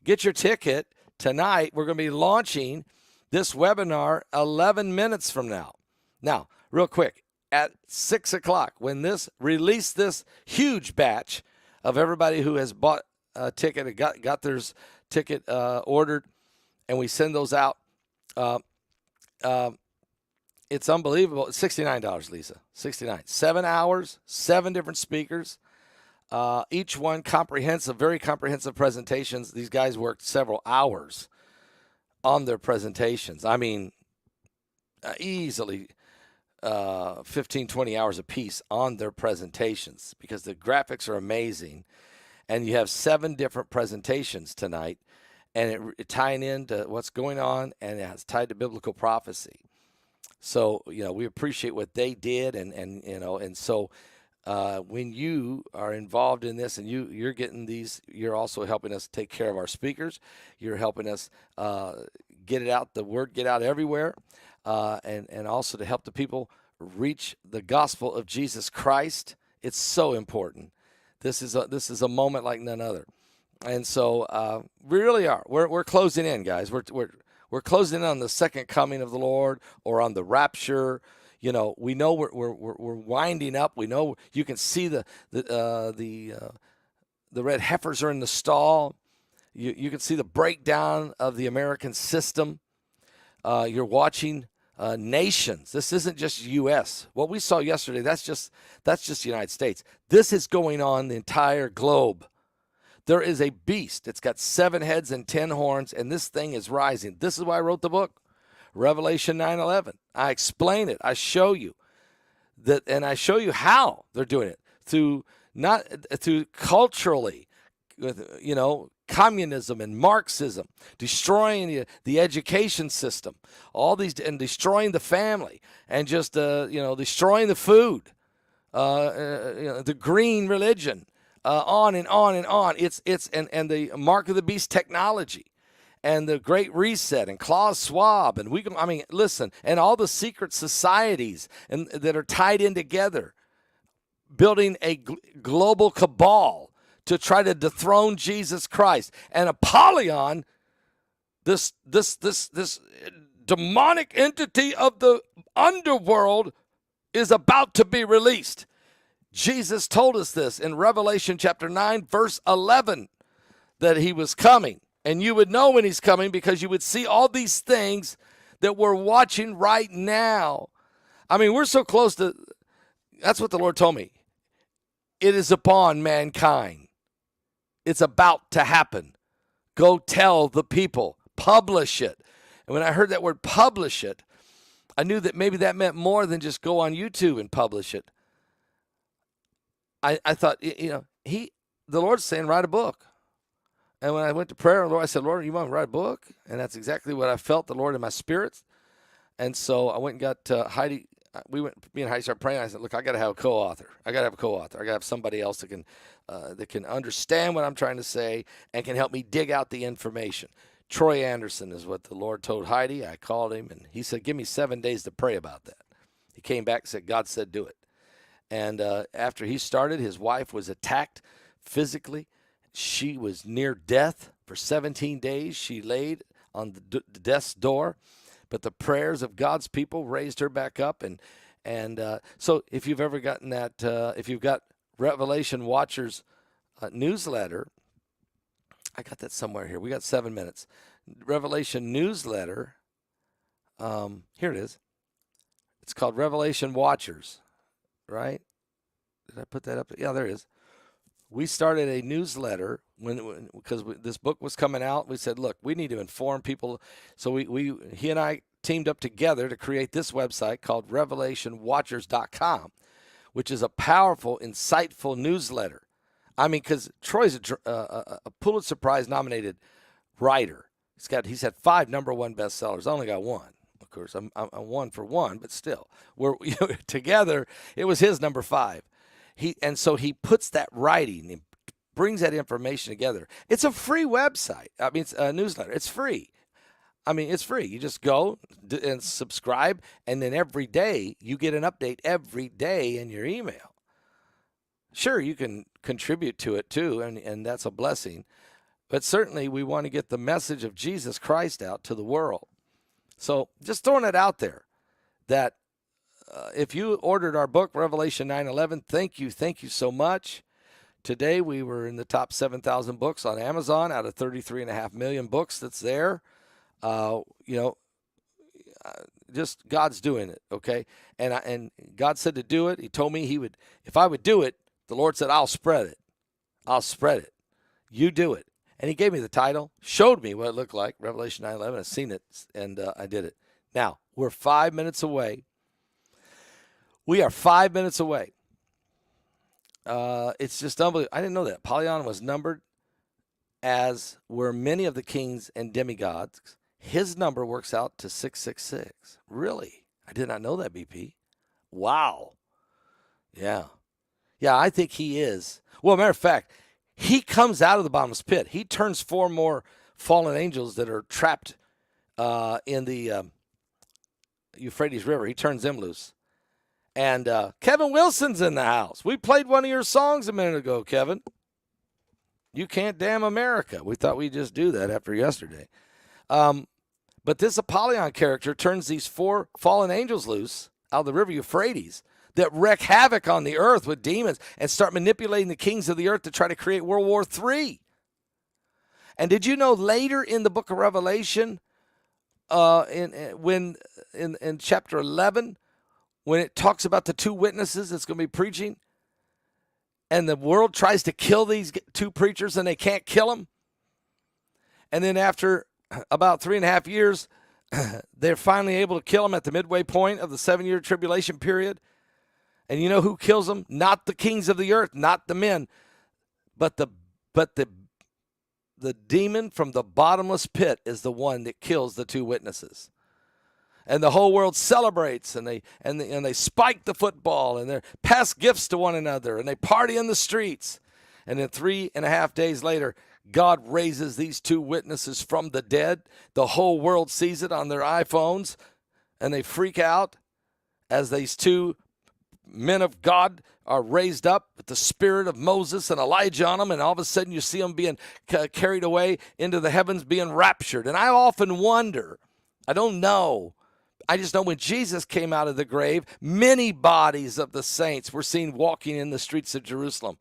Get your ticket tonight. We're going to be launching this webinar 11 minutes from now. Now, real quick, at 6 o'clock, when this release this huge batch of everybody who has bought a ticket and got their ticket ordered, and we send those out. It's unbelievable. It's $69, Lisa. $69. 7 hours, 7 different speakers. Each one comprehensive, very comprehensive presentations. These guys worked several hours on their presentations. I mean, easily 15, 20 hours a piece on their presentations because the graphics are amazing. And you have 7 different presentations tonight, and it tying into what's going on, and it's tied to biblical prophecy. So, we appreciate what they did, and so when you are involved in this and you're getting these, you're also helping us take care of our speakers. You're helping us get it out, the word get out everywhere, and also to help the people reach the gospel of Jesus Christ. It's so important. This is a moment like none other. And so we really are. We're closing in, guys. We're closing in on the second coming of the Lord, or on the rapture. You know, we know we're winding up. We know you can see the red heifers are in the stall. You can see the breakdown of the American system. You're watching nations. This isn't just U.S. What we saw yesterday, that's just the United States. This is going on the entire globe. There is a beast. It's got 7 heads and 10 horns, and this thing is rising. This is why I wrote the book, Revelation 9:11. I explain it. I show you that, and I show you how they're doing it through culturally, with communism and Marxism, destroying the education system, all these, and destroying the family, and just destroying the food, the green religion, on and on and on. It's and the mark of the beast technology, and the Great Reset, and Klaus Schwab, and listen, and all the secret societies and that are tied in together, building a global cabal to try to dethrone Jesus Christ. And Apollyon, this demonic entity of the underworld, is about to be released. Jesus told us this in Revelation chapter 9, verse 11, that he was coming. And you would know when he's coming because you would see all these things that we're watching right now. I mean, we're so close to, that's what the Lord told me. It is upon mankind. It's about to happen. Go tell the people. Publish it. And when I heard that word publish it, I knew that maybe that meant more than just go on YouTube and publish it. I thought, the Lord's saying, write a book. And when I went to prayer, the Lord, I said, Lord, you want me to write a book? And that's exactly what I felt, the Lord, in my spirit. And so I went and got Heidi. Me and Heidi started praying. I said, look, I got to have a co-author. I got to have somebody else that can understand what I'm trying to say and can help me dig out the information. Troy Anderson is what the Lord told Heidi. I called him, and he said, give me 7 days to pray about that. He came back and said, God said do it. And after he started, his wife was attacked physically. She was near death for 17 days. She laid on the death's door. But the prayers of God's people raised her back up. And so if you've ever gotten that, if you've got Revelation Watchers newsletter, I got that somewhere here. We got 7 minutes. Revelation newsletter. Here it is. It's called Revelation Watchers, right? Did I put that up? Yeah, there it is. We started a newsletter because this book was coming out. We said, look, we need to inform people. So he and I teamed up together to create this website called revelationwatchers.com, which is a powerful, insightful newsletter. I mean, because Troy's a Pulitzer Prize nominated writer. He's had 5 number 1 bestsellers. I only got 1. Of course, I'm 1 for 1, but still, we're together. It was his number 5. So he puts that writing and brings that information together. It's a free website. I mean, it's a newsletter. It's free. I mean, it's free. You just go and subscribe, and then every day you get an update every day in your email. Sure, you can contribute to it too, and that's a blessing. But certainly we want to get the message of Jesus Christ out to the world. So just throwing it out there that if you ordered our book, Revelation 9:11, thank you so much. Today we were in the top 7,000 books on Amazon out of 33.5 million books that's there. Just God's doing it, okay? And God said to do it. He told me he would, if I would do it, the Lord said, I'll spread it. I'll spread it. You do it. And he gave me the title, showed me what it looked like, Revelation 9:11. I've seen it, and I did it. Now, we're 5 minutes away. We are 5 minutes away. It's just unbelievable. I didn't know that. Apollyon was numbered, as were many of the kings and demigods. His number works out to 666. Really? I did not know that, BP. Wow. Yeah. Yeah, I think he is. Well, matter of fact, he comes out of the bottomless pit. He turns 4 more fallen angels that are trapped in the Euphrates River. He turns them loose. And Kevin Wilson's in the house. We played one of your songs a minute ago, Kevin. You Can't Damn America. We thought we'd just do that after yesterday. But this Apollyon character turns these 4 fallen angels loose out of the river Euphrates that wreak havoc on the earth with demons and start manipulating the kings of the earth to try to create World War III. And did you know later in the book of Revelation, in chapter 11, when it talks about the 2 witnesses that's going to be preaching, and the world tries to kill these 2 preachers and they can't kill them? And then after about 3.5 years, they're finally able to kill them at the midway point of the 7-year tribulation period. And you know who kills them? Not the kings of the earth, not the men, but the demon from the bottomless pit is the one that kills the 2 witnesses. And the whole world celebrates, and they spike the football, and they pass gifts to one another, and they party in the streets. And then 3.5 days later, God raises these 2 witnesses from the dead. The whole world sees it on their iPhones, and they freak out as these 2 men of God are raised up with the spirit of Moses and Elijah on them, and all of a sudden you see them being carried away into the heavens, being raptured. And I often wonder, I don't know, I just know when Jesus came out of the grave, many bodies of the saints were seen walking in the streets of Jerusalem.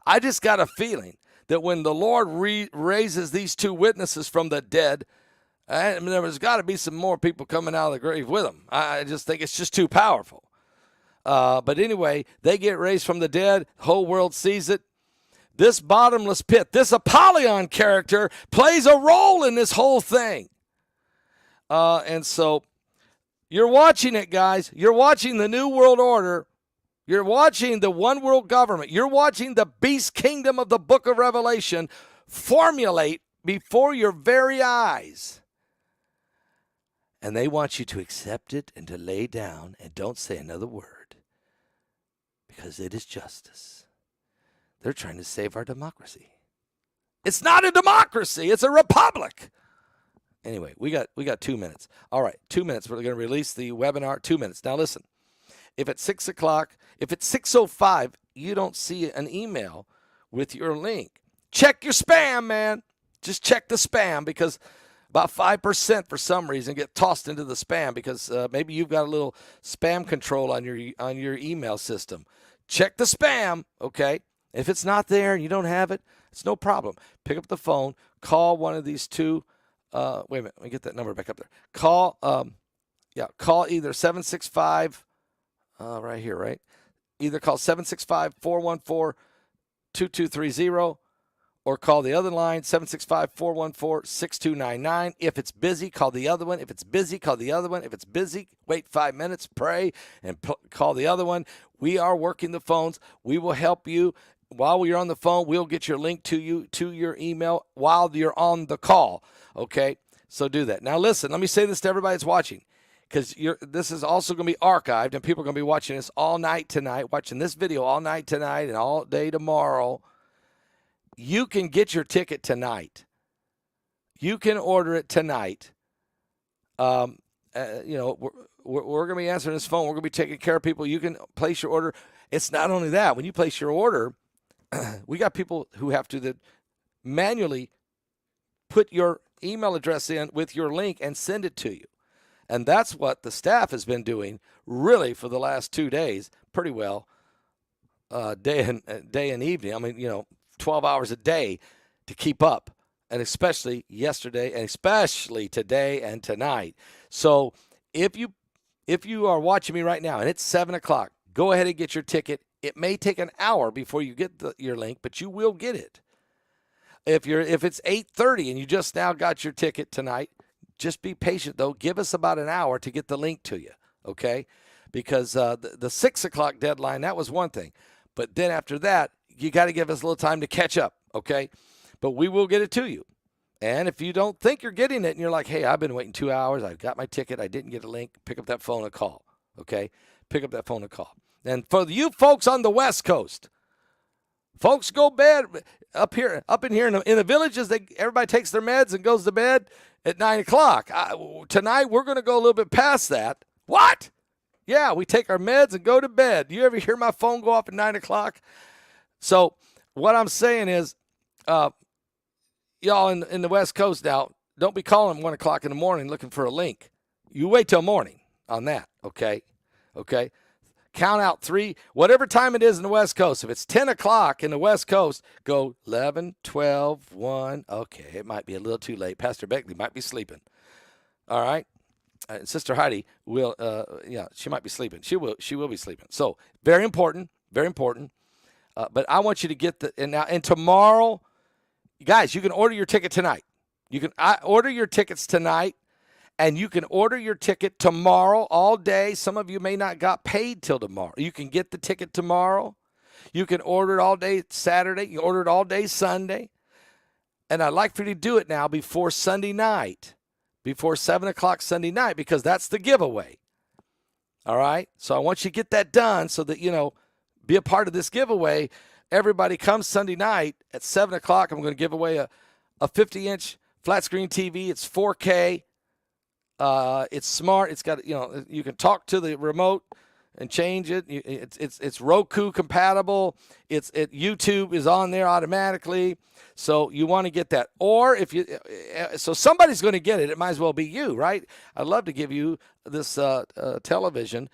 I just got a feeling that when the Lord raises these 2 witnesses from the dead, there's got to be some more people coming out of the grave with them. I just think it's just too powerful. But anyway, they get raised from the dead. The whole world sees it. This bottomless pit, this Apollyon character plays a role in this whole thing. And so you're watching it, guys. You're watching the New World Order. You're watching the one world government. You're watching the beast kingdom of the book of Revelation formulate before your very eyes. And they want you to accept it and to lay down and don't say another word, because it is justice. They're trying to save our democracy. It's not a democracy. It's a republic. Anyway, we got 2 minutes. All right, 2 minutes. We're going to release the webinar. 2 minutes. Now listen, if at 6 o'clock, if it's 6:05, you don't see an email with your link, check your spam, man. Just check the spam, because about 5% for some reason get tossed into the spam, because maybe you've got a little spam control on your email system. Check the spam, okay? If it's not there and you don't have it, it's no problem. Pick up the phone, call one of these 2. Wait a minute, let me get that number back up there. Call either 765, right here, right? Either call 765-414-2230, or call the other line, 765-414-6299. If it's busy, call the other one. If it's busy, call the other one. If it's busy, wait 5 minutes, pray, and call the other one. We are working the phones. We will help you. While you're on the phone, we'll get your link to your email while you're on the call, okay? So do that. Now listen, let me say this to everybody that's watching, because this is also going to be archived, and people are going to be watching this all night tonight, watching this video all night tonight and all day tomorrow. You can get your ticket tonight. You can order it tonight. We're going to be answering this phone. We're going to be taking care of people. You can place your order. It's not only that. When you place your order, we got people who have to manually put your email address in with your link and send it to you. And that's what the staff has been doing really for the last 2 days pretty well, day and evening. I mean, 12 hours a day to keep up, and especially yesterday, and especially today and tonight. So if you are watching me right now and it's 7 o'clock, go ahead and get your ticket. It may take an hour before you get your link, but you will get it. If it's 8:30 and you just now got your ticket tonight, just be patient, though. Give us about an hour to get the link to you, okay? Because the 6 o'clock deadline, that was one thing. But then after that, you got to give us a little time to catch up, okay? But we will get it to you. And if you don't think you're getting it and you're like, hey, I've been waiting 2 hours, I've got my ticket, I didn't get a link, pick up that phone and call, okay? Pick up that phone and call. And for you folks on the West Coast, Folks go bed up in here in the villages. Everybody takes their meds and goes to bed at 9 o'clock. Tonight we're going to go a little bit past that. What? Yeah, we take our meds and go to bed. You ever hear my phone go off at 9 o'clock? So what I'm saying is, y'all in the West Coast now, don't be calling 1 o'clock in the morning looking for a link. You wait till morning on that, okay? Okay? Count out 3, whatever time it is in the West Coast. If it's 10 o'clock in the West Coast, go 11, 12, 1. Okay, it might be a little too late. Pastor Begley might be sleeping. All right? Sister Heidi will, she might be sleeping. She will be sleeping. So, very important, very important. But I want you to get and tomorrow, guys, you can order your ticket tonight. You can order your tickets tonight. And you can order your ticket tomorrow all day. Some of you may not got paid till tomorrow. You can get the ticket tomorrow. You can order it all day Saturday. You order it all day Sunday. And I'd like for you to do it now before Sunday night, before 7 o'clock Sunday night, because that's the giveaway. All right? So I want you to get that done so that, be a part of this giveaway. Everybody comes Sunday night at 7 o'clock. I'm going to give away a 50-inch flat screen TV. It's 4K. It's smart. It's got, you can talk to the remote and change it. It's Roku compatible. YouTube is on there automatically. So you want to get that. Or so somebody's going to get it. It might as well be you, right? I'd love to give you this television.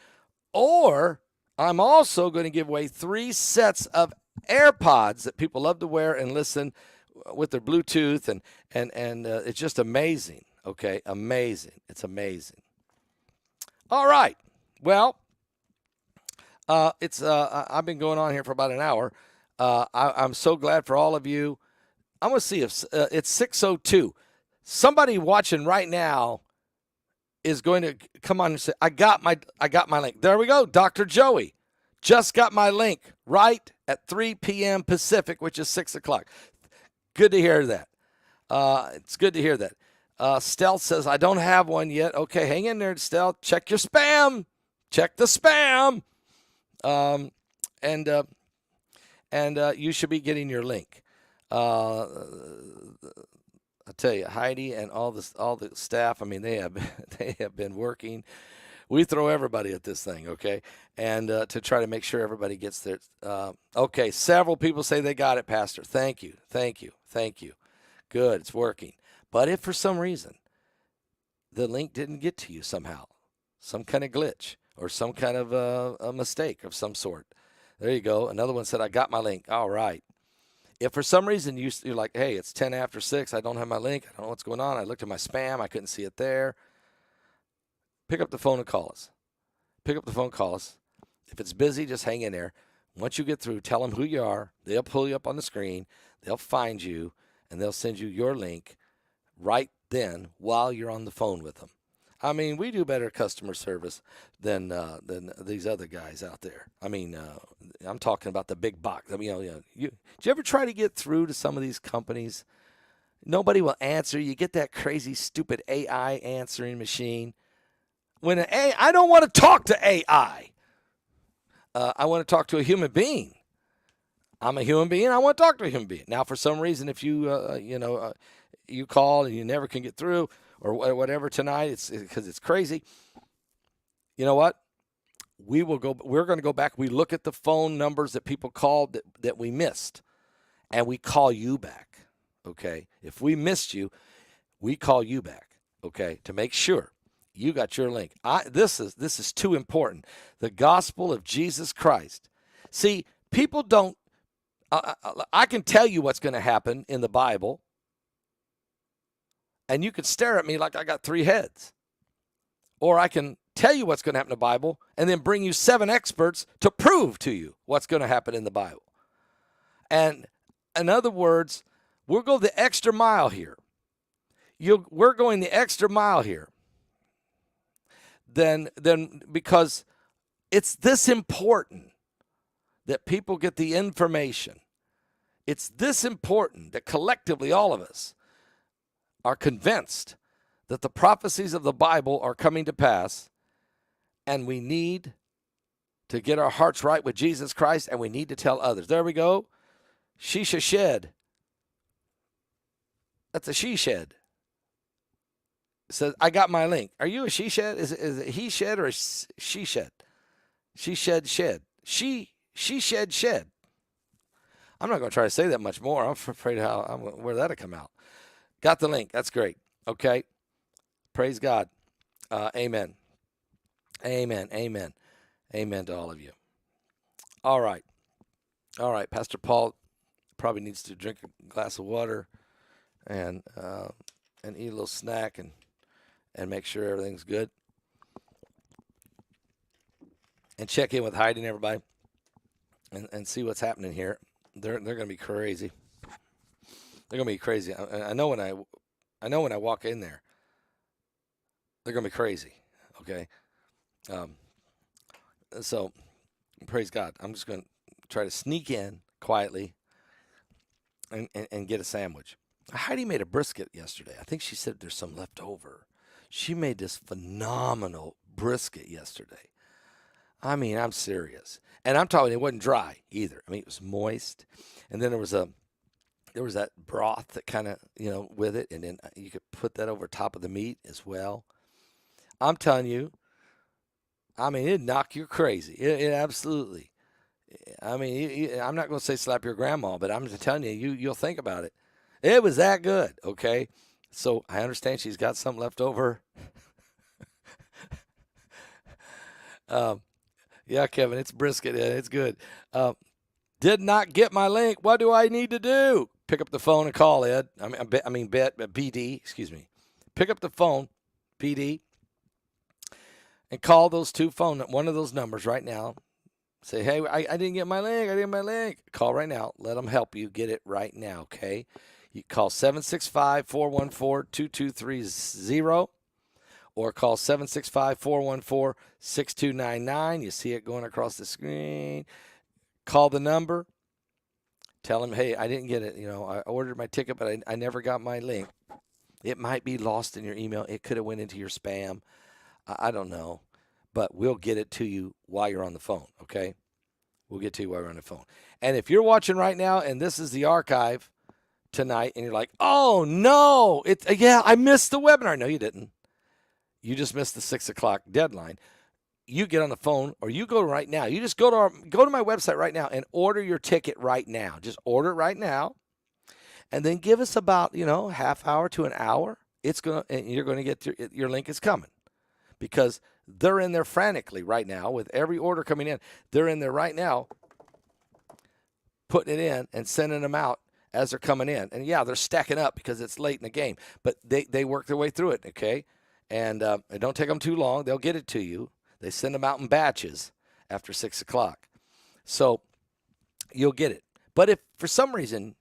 Or I'm also going to give away 3 sets of AirPods that people love to wear and listen with their Bluetooth, and it's just amazing. Okay, amazing. It's amazing. All right. Well, I've been going on here for about an hour. I'm so glad for all of you. I'm going to see if it's 6:02. Somebody watching right now is going to come on and say, I got my link. There we go. Dr. Joey just got my link right at 3 p.m. Pacific, which is 6 o'clock. Good to hear that. It's good to hear that. Stealth says, I don't have one yet. Okay, hang in there, Stealth. Check your spam. Check the spam. And you should be getting your link. I tell you, Heidi and all the staff, I mean, they have been working. We throw everybody at this thing, okay? And to try to make sure everybody gets there. Okay, several people say they got it, Pastor. Thank you. Good, it's working. But if for some reason the link didn't get to you somehow, some kind of glitch or some kind of a mistake of some sort, there you go. Another one said, I got my link. All right. If for some reason you're like, hey, it's 10 after 6, I don't have my link, I don't know what's going on, I looked at my spam, I couldn't see it there, pick up the phone and call us. Pick up the phone, call us. If it's busy, just hang in there. Once you get through, tell them who you are. They'll pull you up on the screen. They'll find you, and they'll send you your link right then while you're on the phone with them. I mean, we do better customer service than these other guys out there. I mean, I'm talking about the big box. I mean, did you ever try to get through to some of these companies? Nobody will answer. You get that crazy, stupid AI answering machine. I don't want to talk to AI. I want to talk to a human being. I'm a human being. I want to talk to a human being. Now, for some reason, if you you call and you never can get through or whatever tonight, it's because it's crazy. You know what? We're going to go back. We look at the phone numbers that people called that we missed, and we call you back. Okay? If we missed you, we call you back. Okay? To make sure you got your link. This is too important. The gospel of Jesus Christ. See, people don't. I can tell you what's going to happen in the Bible, and you could stare at me like I got 3 heads. Or I can tell you what's going to happen in the Bible and then bring you 7 experts to prove to you what's going to happen in the Bible. And in other words, we'll go the extra mile here. We're going the extra mile here. Then because it's this important that people get the information. It's this important that collectively all of us are convinced that the prophecies of the Bible are coming to pass, and we need to get our hearts right with Jesus Christ, and we need to tell others. There we go. Shisha shed. That's a she shed. It says, I got my link. Are you a she shed? Is it he shed or a she shed? She shed shed. She shed shed. I'm not going to try to say that much more. I'm afraid where that'll come out. Got the link. That's great. Okay. Praise God. Amen. Amen. Amen. Amen to all of you. All right. All right. Pastor Paul probably needs to drink a glass of water and eat a little snack and make sure everything's good. And check in with Heidi and everybody and see what's happening here. They're going to be crazy. They're going to be crazy. I know when I walk in there, they're going to be crazy. Okay. So praise God. I'm just going to try to sneak in quietly and get a sandwich. Heidi made a brisket yesterday. I think she said there's some left over. She made this phenomenal brisket yesterday. I mean, I'm serious. And I'm talking, it wasn't dry either. I mean, it was moist. And then there was that broth that kind of, with it. And then you could put that over top of the meat as well. I'm telling you, I mean, it'd knock you crazy. It absolutely. I mean, I'm not going to say slap your grandma, but I'm just telling you, you'll think about it. It was that good, okay? So I understand she's got some left over. Yeah, Kevin, it's brisket. Yeah, it's good. Did not get my link. What do I need to do? Pick up the phone and call Ed. BD, excuse me. Pick up the phone, BD, and call one of those numbers right now. Say, hey, I didn't get my link. I didn't get my link. Call right now. Let them help you get it right now, okay? You call 765-414-2230 or call 765-414-6299. You see it going across the screen. Call the number. Tell them, hey, I didn't get it. I ordered my ticket, but I never got my link. It might be lost in your email. It could have went into your spam. I don't know. But we'll get it to you while you're on the phone, okay? We'll get to you while you're on the phone. And if you're watching right now and this is the archive tonight and you're like, oh, no, I missed the webinar. No, you didn't. You just missed the 6 o'clock deadline. You get on the phone or you go right now. You just go to my website right now and order your ticket right now. Just order it right now. And then give us about, half hour to an hour. And you're going to get your link is coming because they're in there frantically right now with every order coming in. They're in there right now putting it in and sending them out as they're coming in. And, yeah, they're stacking up because it's late in the game. But they work their way through it, okay? And it don't take them too long. They'll get it to you. They send them out in batches after 6 o'clock. So you'll get it. But if for some reason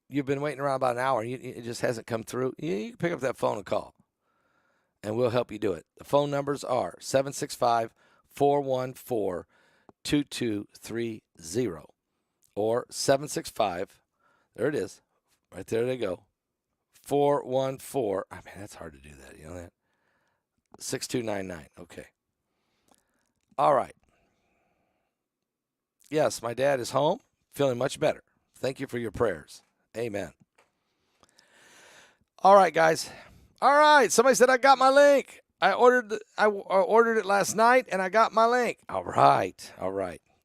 you've been waiting around about an hour and it just hasn't come through, you can pick up that phone and call. And we'll help you do it. The phone numbers are 765-414-2230 or 765, there it is, right there they go, 414, that's hard to do that, that, 6299, okay. All right. Yes, my dad is home, feeling much better. Thank you for your prayers. Amen. All right, guys. All right, somebody said I got my link. I ordered it last night, and I got my link. All right.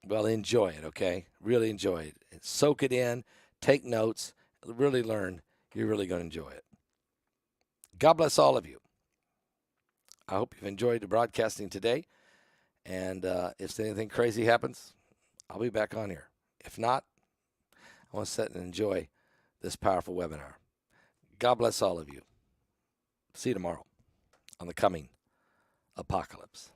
Well, enjoy it, okay? Really enjoy it. Soak it in. Take notes. Really learn. You're really going to enjoy it. God bless all of you. I hope you've enjoyed the broadcasting today. And if anything crazy happens, I'll be back on here. If not, I want to sit and enjoy this powerful webinar. God bless all of you. See you tomorrow on the coming apocalypse.